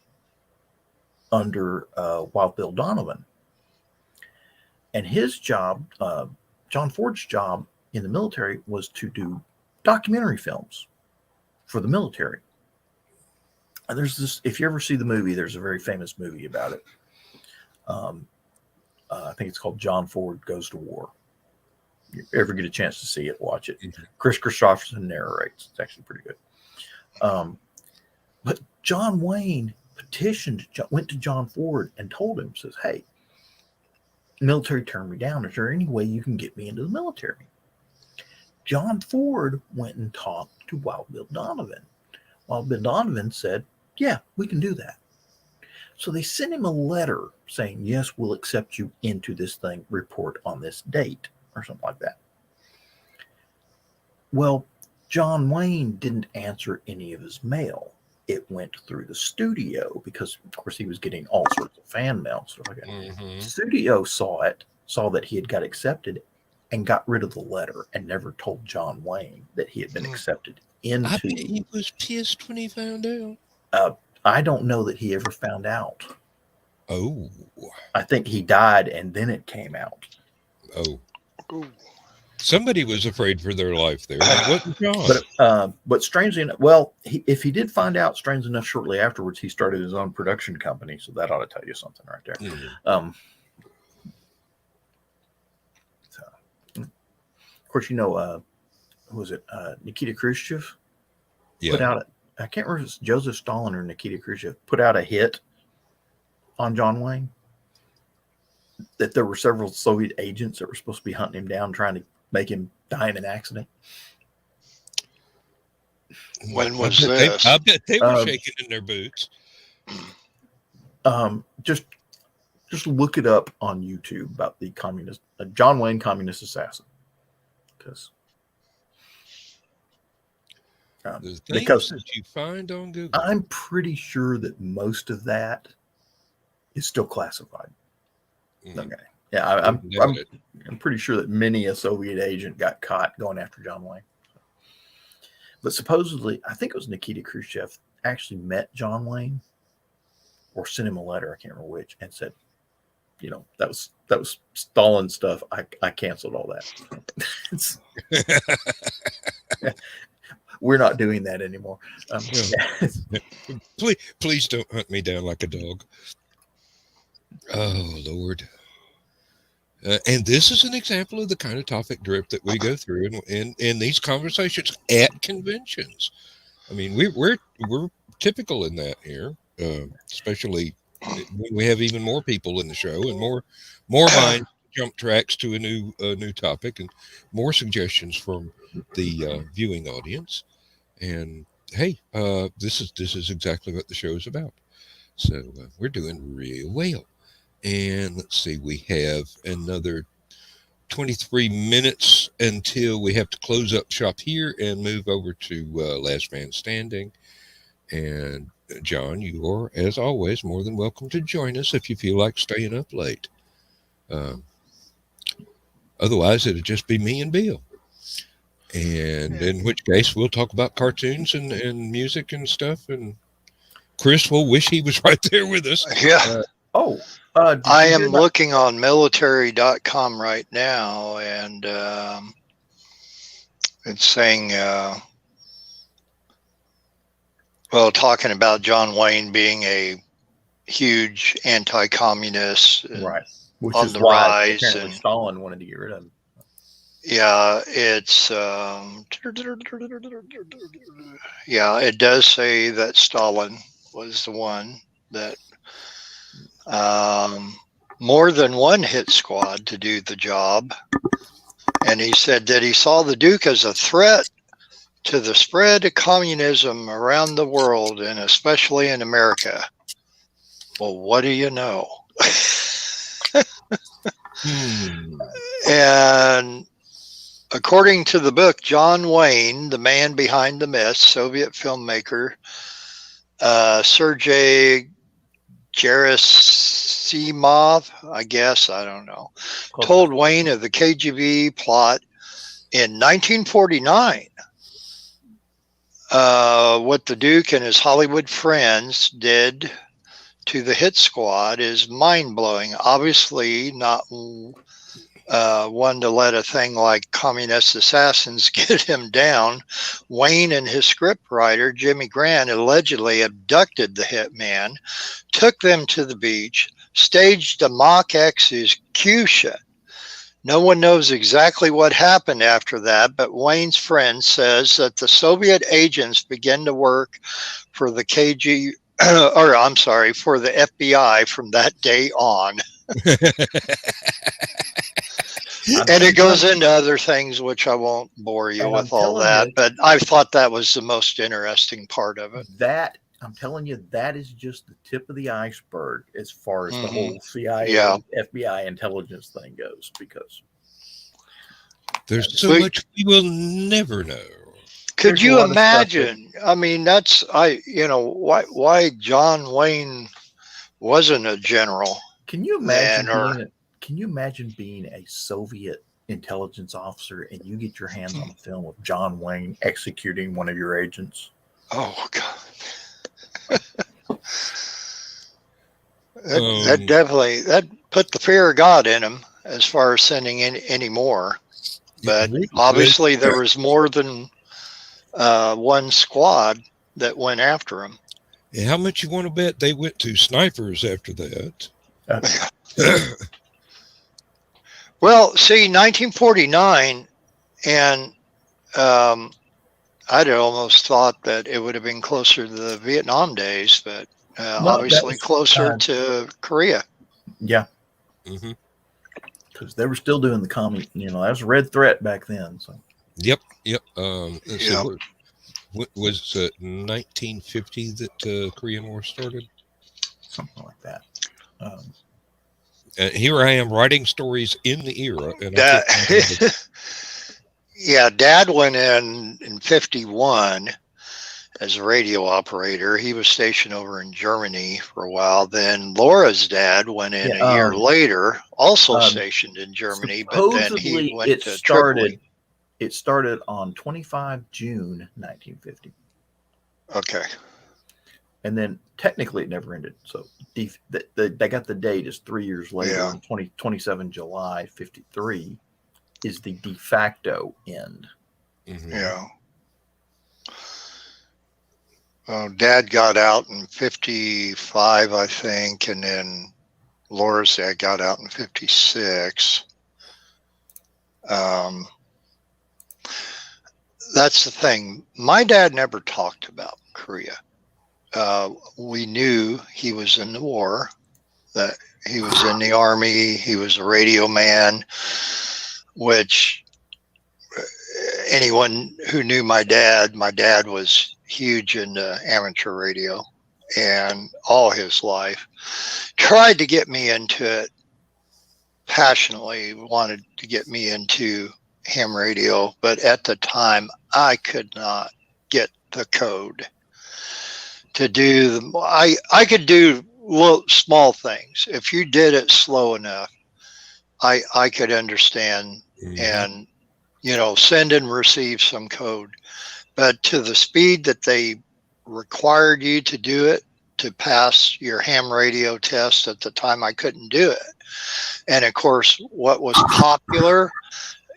under Wild Bill Donovan. And his job, John Ford's job in the military, was to do documentary films for the military. And there's this, if you ever see the movie, there's a very famous movie about it. I think it's called John Ford Goes to War. If you ever get a chance to see it, watch it. Mhm. Chris Christopherson narrates. It's actually pretty good. But John Wayne went to John Ford and told him, says, hey, military turned me down. Is there any way you can get me into the military? John Ford went and talked to Wild Bill Donovan. Wild Bill Donovan said, yeah, we can do that. So they sent him a letter saying, yes, we'll accept you into this thing, report on this date, or something like that. Well, John Wayne didn't answer any of his mail. It went through the studio because, of course, he was getting all sorts of fan mail. Stuff like that. Mhm. Studio saw that he had got accepted, and got rid of the letter and never told John Wayne that he had been accepted into. I bet he was pissed when he found out. I don't know that he ever found out. Oh. I think he died and then it came out. Oh. Somebody was afraid for their life there. It wasn't John. But strangely enough, well, if he did find out, strangely enough, shortly afterwards, he started his own production company. So that ought to tell you something right there. Mhm. Of course, who was it? Nikita Khrushchev Yeah. put out I can't remember if it's Joseph Stalin or Nikita Khrushchev put out a hit on John Wayne. That there were several Soviet agents that were supposed to be hunting him down, trying to make him die in an accident. When was this? I bet they were shaking in their boots. Just look it up on YouTube about the communist John Wayne communist assassin. Because that you find on Google. I'm pretty sure that most of that is still classified. Okay. Yeah, I'm pretty sure that many a Soviet agent got caught going after John Wayne. But supposedly, I think it was Nikita Khrushchev actually met John Wayne or sent him a letter, I can't remember which, and said, that was Stalin stuff. I canceled all that. We're not doing that anymore. Please don't hunt me down like a dog. Oh, Lord. And this is an example of the kind of topic drift that we go through in these conversations at conventions. I mean, we're typical in that here, especially when we have even more people in the show and more minds jump tracks to a new topic and more suggestions from the viewing audience. And hey, this is exactly what the show is about. So we're doing real well. And let's see, we have another 23 minutes until we have to close up shop here and move over to Last Man Standing. And John, you are, as always, more than welcome to join us if you feel like staying up late. Otherwise, it'll just be me and Bill. And in which case, we'll talk about cartoons and music and stuff. And Chris will wish he was right there with us. Yeah. I am looking on military.com right now, and it's saying, talking about John Wayne being a huge anti-communist, right, which on is the why rise, and Stalin wanted to get rid of him. Yeah, it's it does say that Stalin was the one that more than one hit squad to do the job. And he said that he saw the Duke as a threat to the spread of communism around the world, and especially in America. Well, what do you know? And according to the book, John Wayne, the man behind the myth, Soviet filmmaker Sergei Gerasimov, I don't know, told Wayne of the KGB plot in 1949. What the Duke and his Hollywood friends did to the hit squad is mind-blowing. Obviously not one to let a thing like communist assassins get him down. Wayne and his scriptwriter, Jimmy Grant, allegedly abducted the hitman, took them to the beach, staged a mock execution. No one knows exactly what happened after that, but Wayne's friend says that the Soviet agents began to work for the KG, or I'm sorry, for the FBI from that day on. And it goes into other things, which I won't bore you with all that, but I thought that was the most interesting part of it. That, I'm telling you, that is just the tip of the iceberg as far as the whole CIA, FBI intelligence thing goes, because there's so much we will never know. Could you imagine? I mean, that's why John Wayne wasn't a general. Can you imagine can you imagine being a Soviet intelligence officer and you get your hands on a film of John Wayne executing one of your agents? Oh God. That definitely put the fear of God in him as far as sending in any more. But obviously there was more than one squad that went after him. And how much you want to bet they went to snipers after that? Well, see, 1949, and I'd almost thought that it would have been closer to the Vietnam days, but obviously closer to Korea. Yeah. Because they were still doing the commie, that was a red threat back then. So. Yep. So was it 1950 that the Korean War started? Something like that. Here I am writing stories in the era. And yeah, Dad went in 51 as a radio operator. He was stationed over in Germany for a while. Then Laura's dad went in a year later, also stationed in Germany, but then he went to Tripoli. It started on 25 June 1950. Okay. And then technically it never ended. So they got the date is 3 years later. Yeah. 27 July 53 is the de facto end. Yeah. Dad got out in 55, I think, and then Laura's dad got out in 56. That's the thing. My dad never talked about Korea. We knew he was in the war, that he was in the army, he was a radio man, which anyone who knew my dad was huge into amateur radio and all his life. Tried to get me into it passionately, wanted to get me into ham radio, but at the time I could not get the code to do I could do small things. If you did it slow enough, I could understand and send and receive some code. But to the speed that they required you to do it to pass your ham radio test at the time, I couldn't do it. And of course, what was popular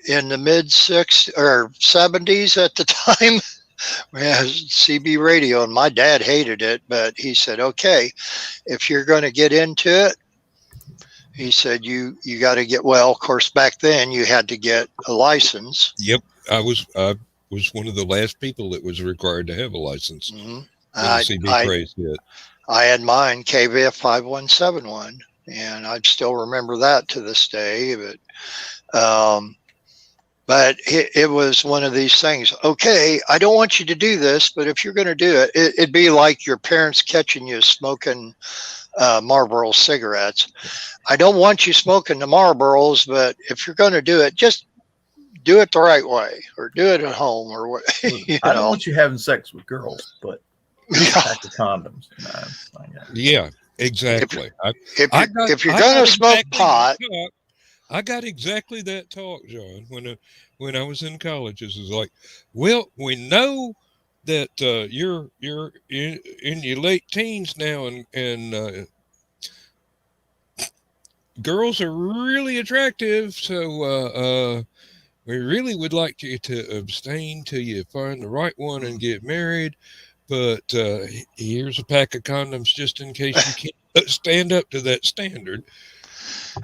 in the mid 60s or 70s at the time was CB radio, and my dad hated it, but he said, okay, if you're going to get into it, he said, you got to get, well, of course, back then you had to get a license. Yep. I was one of the last people that was required to have a license. I had mine, KVF 5171, and I still remember that to this day. But it was one of these things. Okay, I don't want you to do this, but if you're going to do it, it'd be like your parents catching you smoking Marlboro cigarettes. I don't want you smoking the Marlboros, but if you're going to do it, just do it the right way, or do it at home, or what. I don't want you having sex with girls, but pack the condoms. Yeah, exactly. If you're going to smoke pot. I got exactly that talk, John, when I was in college. It was like, well, we know that you're in your late teens now, and girls are really attractive, so we really would like you to abstain till you find the right one and get married. but here's a pack of condoms just in case you can't stand up to that standard.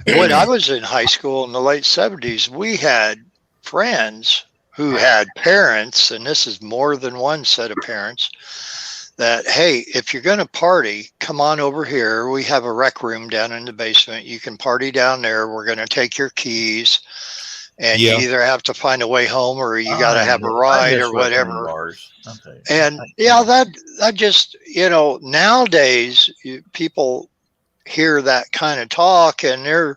When I was in high school in the late 70s, we had friends who had parents, and this is more than one set of parents, that, hey, if you're going to party, come on over here. We have a rec room down in the basement. You can party down there. We're going to take your keys. And you either have to find a way home or you got to have a ride or whatever. Bars, and that just, nowadays people hear that kind of talk and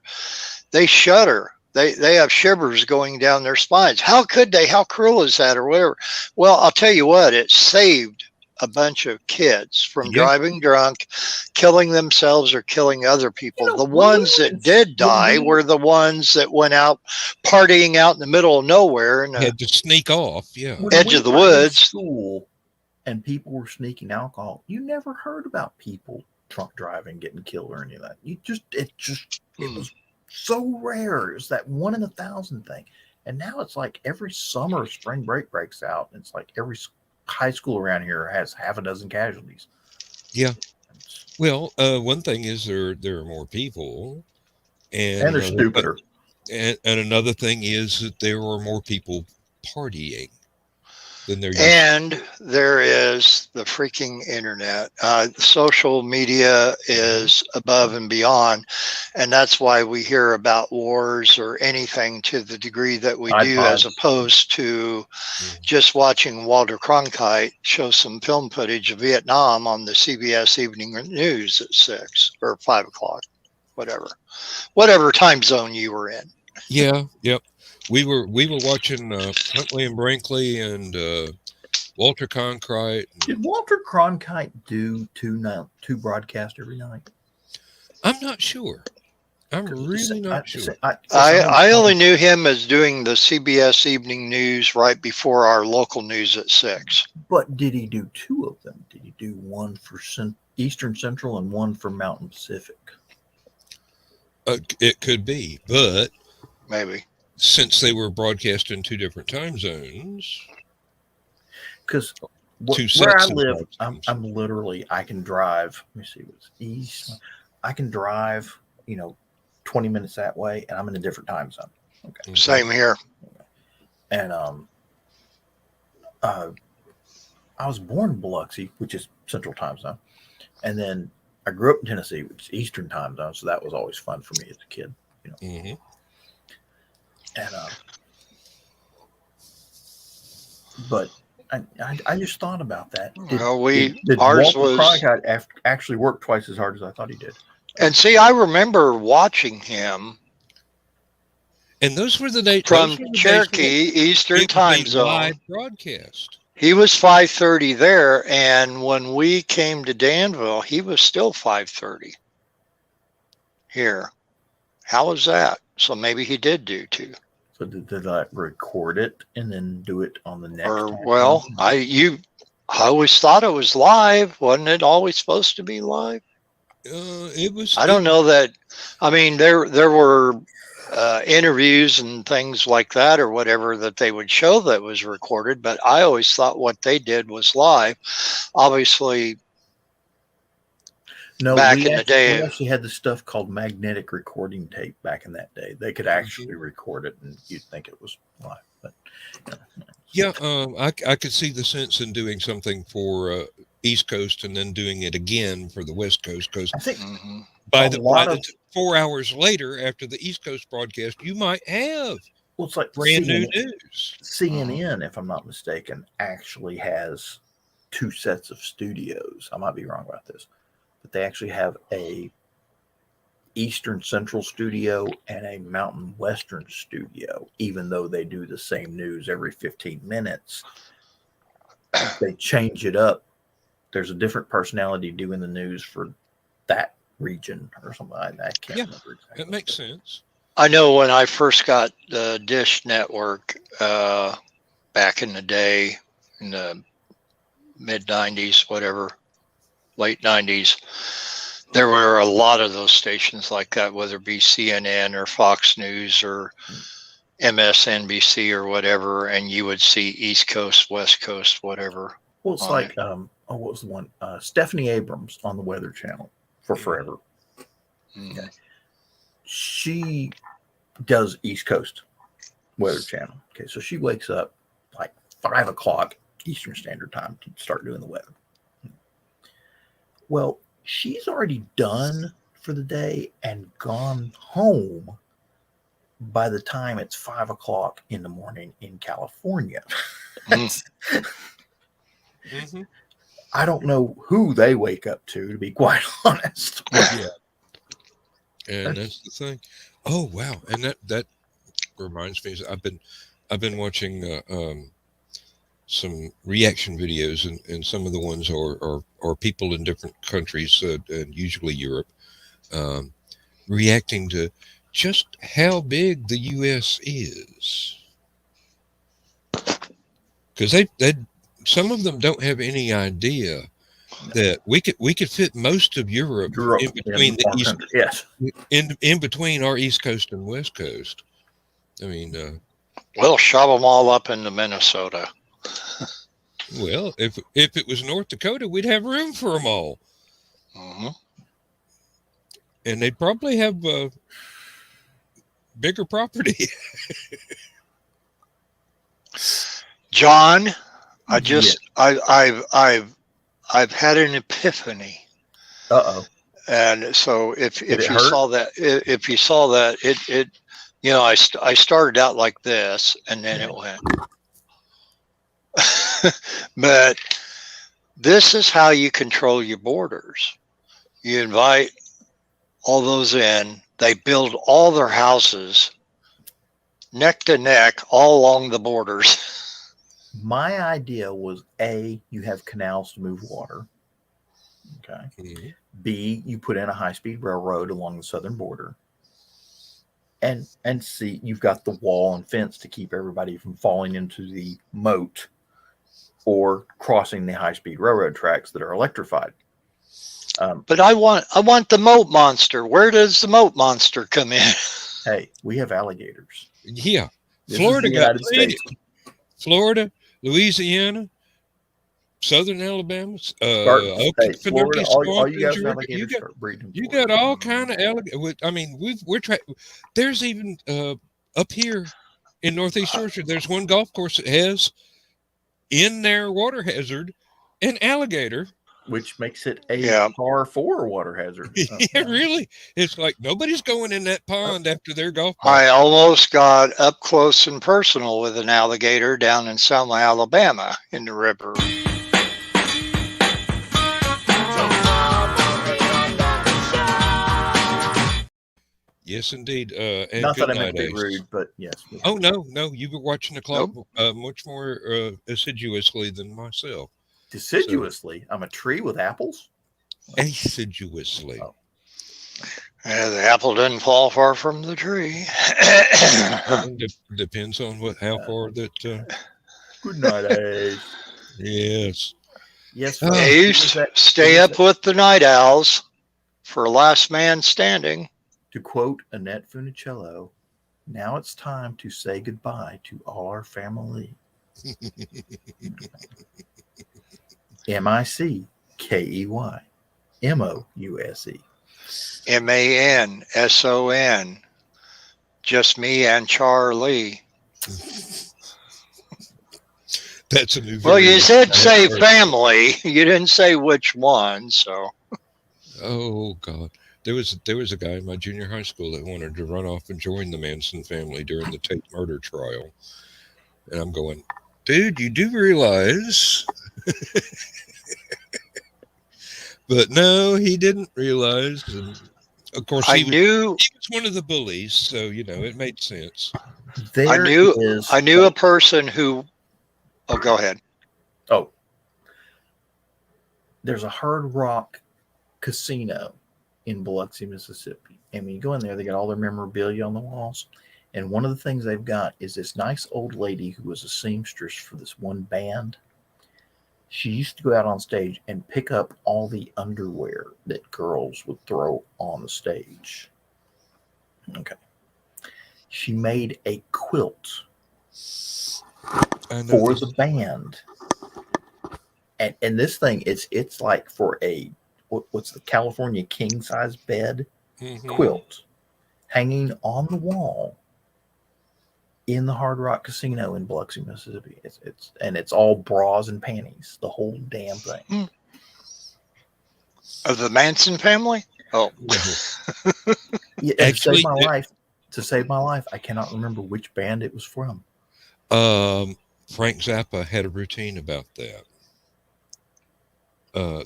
they shudder. They have shivers going down their spines. How could they? How cruel is that or whatever? Well, I'll tell you what, it saved a bunch of kids from driving drunk, killing themselves or killing other people. The ones that did die were the ones that went out partying out in the middle of nowhere and had to sneak off. Edge of the woods. School and people were sneaking alcohol. You never heard about people drunk driving, getting killed or any of that. It was so rare. It was that 1 in 1,000 thing. And now it's like every summer spring break breaks out. It's like every high school around here has half a dozen casualties. Yeah. Well, one thing is there are more people, and they're stupider. And another thing is that there are more people partying than there. And there is the freaking internet. Social media is above and beyond, and that's why we hear about wars or anything to the degree that we do, as opposed to just watching Walter Cronkite show some film footage of Vietnam on the CBS Evening News at 6 or 5 o'clock, whatever time zone you were in. Yeah. Yep. We were watching Huntley and Brinkley and Walter Cronkite. Did Walter Cronkite do two broadcasts every night? I'm not sure. I'm really not sure. I only knew him as doing the CBS Evening News right before our local news at 6. But did he do 2 of them? Did he do one for Eastern Central and one for Mountain Pacific? It could be, but maybe. Since they were broadcast in 2 different time zones. Because where I live, I'm literally, I can drive, let me see what's east. I can drive, 20 minutes that way, and I'm in a different time zone. Okay. Same here. And I was born in Biloxi, which is Central Time Zone. And then I grew up in Tennessee, which is Eastern Time Zone. So that was always fun for me as a kid. Mm-hmm. And but I just thought about that. Did ours Walter was Cronkite actually work twice as hard as I thought he did. And see, I remember watching him. And those were the days from Cherokee Eastern Time Zone. Live broadcast. He was 5:30 there, and when we came to Danville, he was still 5:30 here. How was that? So maybe he did do 2. So did I record it and then do it on the next? I always thought it was live. Wasn't it always supposed to be live? It was. I don't know that. I mean, there were interviews and things like that or whatever that they would show that was recorded, but I always thought what they did was live. Obviously, no, back in the day, we actually had this stuff called magnetic recording tape back in that day. They could actually record it, and you'd think it was live. But I could see the sense in doing something for East Coast and then doing it again for the West Coast, because I think by the 4 hours later after the East Coast broadcast, you might have it's like brand new news. CNN, if I'm not mistaken, actually has 2 sets of studios. I might be wrong about this, but they actually have a Eastern Central studio and a Mountain Western studio, even though they do the same news every 15 minutes. They change it up. There's a different personality doing the news for that region or something like that. I can't remember exactly. That makes sense. I know when I first got the Dish Network back in the day, in the mid 90s, whatever, late 90s, there were a lot of those stations like that, whether it be CNN or Fox News or MSNBC or whatever, and you would see East Coast, West Coast, whatever. Well, it's like what was the one? Stephanie Abrams on the Weather Channel for forever. Mm. Okay. She does East Coast Weather Channel. Okay, so she wakes up like 5 o'clock Eastern Standard Time to start doing the weather. Well, she's already done for the day and gone home by the time it's 5 o'clock in the morning in California. Mm-hmm. I don't know who they wake up to be quite honest. Yeah. And that's the thing. Oh wow! And that reminds me, I've been watching some reaction videos, and some of the ones are people in different countries, and usually Europe, reacting to just how big the U.S. is, because they some of them don't have any idea that we could fit most of Europe in between the east, yes, in between our East Coast and West Coast. I mean, we'll shove them all up into Minnesota. Well, if it was North Dakota, we'd have room for them all, and they'd probably have bigger property. John, I've had an epiphany. And so if you saw that, it I started out like this, and then it went. But this is how you control your borders. You invite all those in. They build all their houses neck to neck all along the borders. My idea was you have canals to move water. Okay. Mm-hmm. B, you put in a high-speed railroad along the southern border. And C, you've got the wall and fence to keep everybody from falling into the moat or crossing the high-speed railroad tracks that are electrified. But I want the moat monster. Where does the moat monster come in? Hey, we have alligators. Yeah, This Florida is the got United States. Florida, Louisiana, Southern Alabama, Florida, all you guys alligators start breeding. You got all kind of alligators. I mean, there's even up here in Northeast Georgia, there's one golf course that has in their water hazard an alligator, which makes it a par 4 water hazard. Yeah, really. It's like nobody's going in that pond after their golf ball. I almost got up close and personal with an alligator down in Selma, Alabama, in the river. Yes, indeed. And not that I meant to be rude, but yes. Oh no, you were watching the clock much more assiduously than myself. Deciduously? So, I'm a tree with apples? Assiduously. Oh. The apple didn't fall far from the tree. Depends on how far that. Good night, Ace. Yes. Yes. Ace, stay up with the night owls for last man standing. To quote Annette Funicello, now it's time to say goodbye to all our family. MICKEY MOUSE MANSON. Just me and Charlie. That's a new. Well, you said say family. You didn't say which one. So. Oh God. There was a guy in my junior high school that wanted to run off and join the Manson family during the Tate murder trial. And I'm going, dude, you do realize. But no, he didn't realize. And of course, he was one of the bullies. So, it made sense. I knew a person who. Oh, go ahead. Oh. There's a Hard Rock casino in Biloxi, Mississippi. And when you go in there, they got all their memorabilia on the walls. And one of the things they've got is this nice old lady who was a seamstress for this one band. She used to go out on stage and pick up all the underwear that girls would throw on the stage. Okay. She made a quilt for the band. and this thing it's like for a what's the California king size bed quilt hanging on the wall in the Hard Rock Casino in Biloxi, Mississippi. It's all bras and panties, the whole damn thing. Of the Manson family? Oh, yeah, actually, to save my life, I cannot remember which band it was from. Frank Zappa had a routine about that.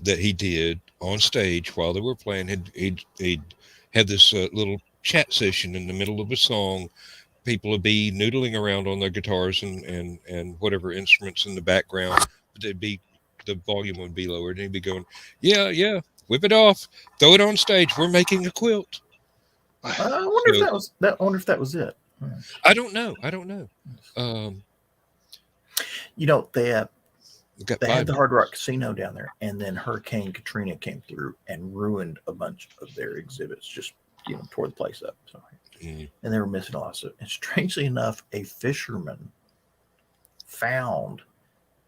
That he did on stage while they were playing. He'd had this little chat session in the middle of a song. People would be noodling around on their guitars and whatever instruments in the background. The volume would be lowered, and he'd be going, "Yeah, whip it off, throw it on stage. We're making a quilt." I wonder if that was that. I wonder if that was it. I don't know. They had the Hard Rock Casino down there, and then Hurricane Katrina came through and ruined a bunch of their exhibits. Just tore the place up. So. And they were missing a lot of stuff. And strangely enough, a fisherman found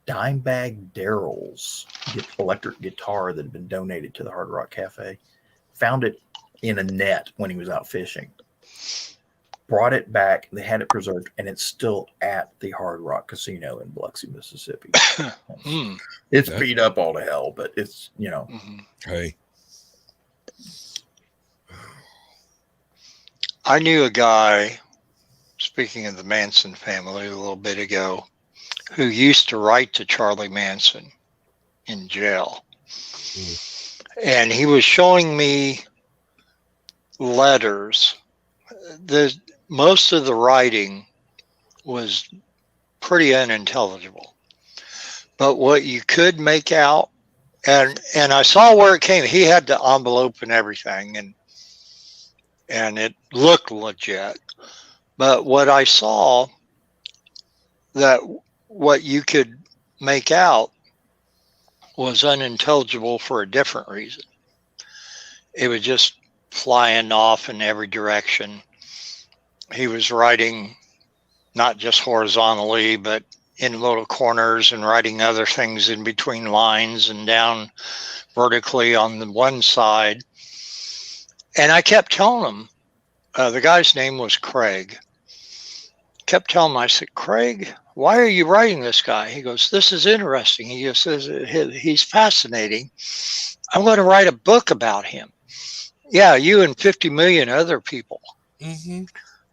Dimebag Darrell's electric guitar that had been donated to the Hard Rock Cafe. Found it in a net when he was out fishing. Brought it back. They had it preserved, and it's still at the Hard Rock Casino in Biloxi, Mississippi. It's beat up all to hell, but it's Hey. I knew a guy, speaking of the Manson family a little bit ago, who used to write to Charlie Manson in jail. And he was showing me letters. Most of the writing was pretty unintelligible. But what you could make out, and I saw where it came. He had the envelope and everything, and it looked legit. But what I saw, that what you could make out was unintelligible for a different reason. It was just flying off in every direction. He was writing not just horizontally, but in little corners, and writing other things in between lines and down vertically on the one side. And I kept telling him, the guy's name was Craig. Kept telling him, I said, "Craig, why are you writing this guy?" He goes, "This is interesting." He just says, "He's fascinating. I'm going to write a book about him." "Yeah, you and 50 million other people."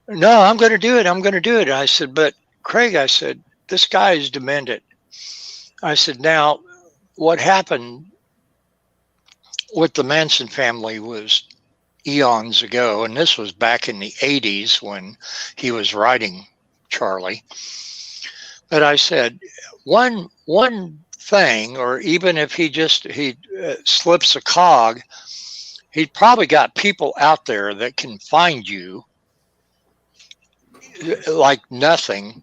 "No, I'm going to do it. I'm going to do it." And I said, "But Craig," I said, "this guy is demented." I said, "Now, what happened with the Manson family was eons ago, and this was back in the 80s when he was writing Charlie." But I said, one thing, or even if he slips a cog, he's probably got people out there that can find you like nothing,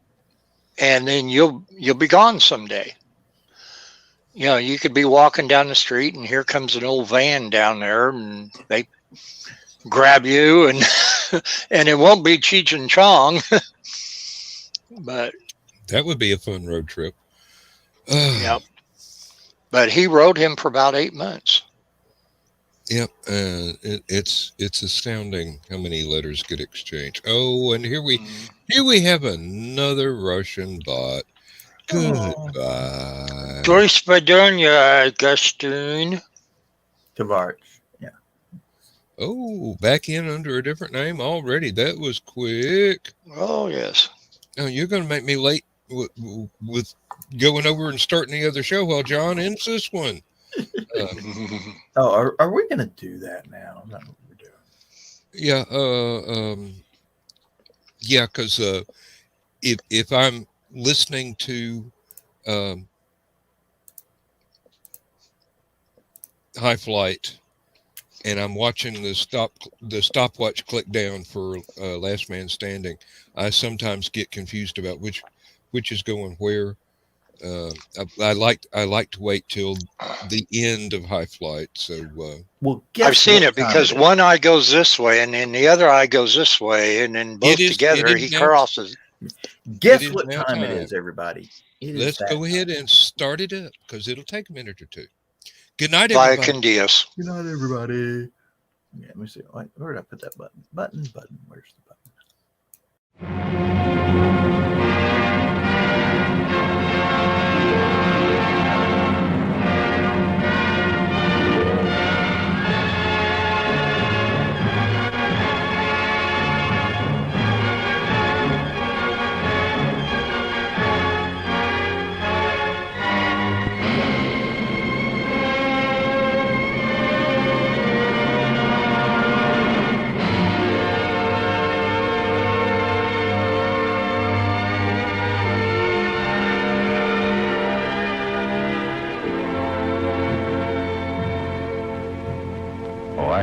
and then you'll be gone someday. You could be walking down the street, and here comes an old van down there, and they grab you, and and it won't be Cheech and Chong. But that would be a fun road trip. Yep. But he wrote him for about 8 months. Yep. It's astounding how many letters get exchanged. Oh, and here we have another Russian bot. Goodbye. Do svidaniya, Augustine. Tavares. Yeah. Oh, back in under a different name already. That was quick. Oh, yes. Oh, you're going to make me late with going over and starting the other show while John ends this one. Are we going to do that now? Is that what we're doing? Yeah. Yeah, because if I'm listening to High Flight and I'm watching the stopwatch click down for Last Man Standing, I sometimes get confused about which is going where. I like to wait till the end of High Flight. So I've seen it because one eye goes this way and then the other eye goes this way, and then both together he crosses. Guess what time it is, everybody? let's go ahead and start it up because it'll take a minute or two. Good night, Via everybody. con Dios. Good night, everybody. Yeah, let me see. Where did I put that button? Button. Where's the button?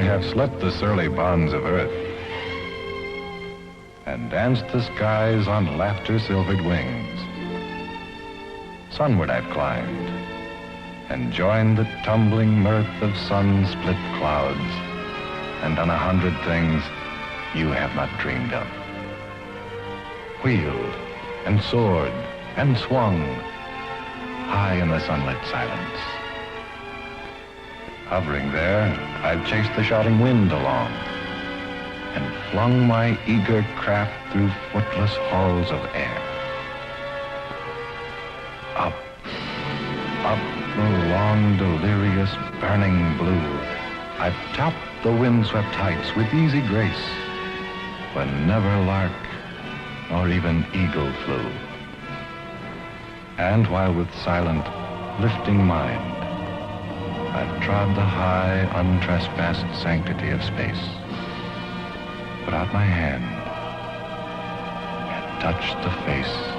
I have slept the surly bonds of earth and danced the skies on laughter-silvered wings. Sunward I've climbed and joined the tumbling mirth of sun-split clouds and done 100 things you have not dreamed of. Wheeled and soared and swung high in the sunlit silence. Hovering there, I've chased the shouting wind along and flung my eager craft through footless halls of air. Up, up the long, delirious, burning blue, I've topped the windswept heights with easy grace, when never lark nor even eagle flew. And while with silent, lifting mind, I've trod the high, untrespassed sanctity of space, put out my hand and touched the face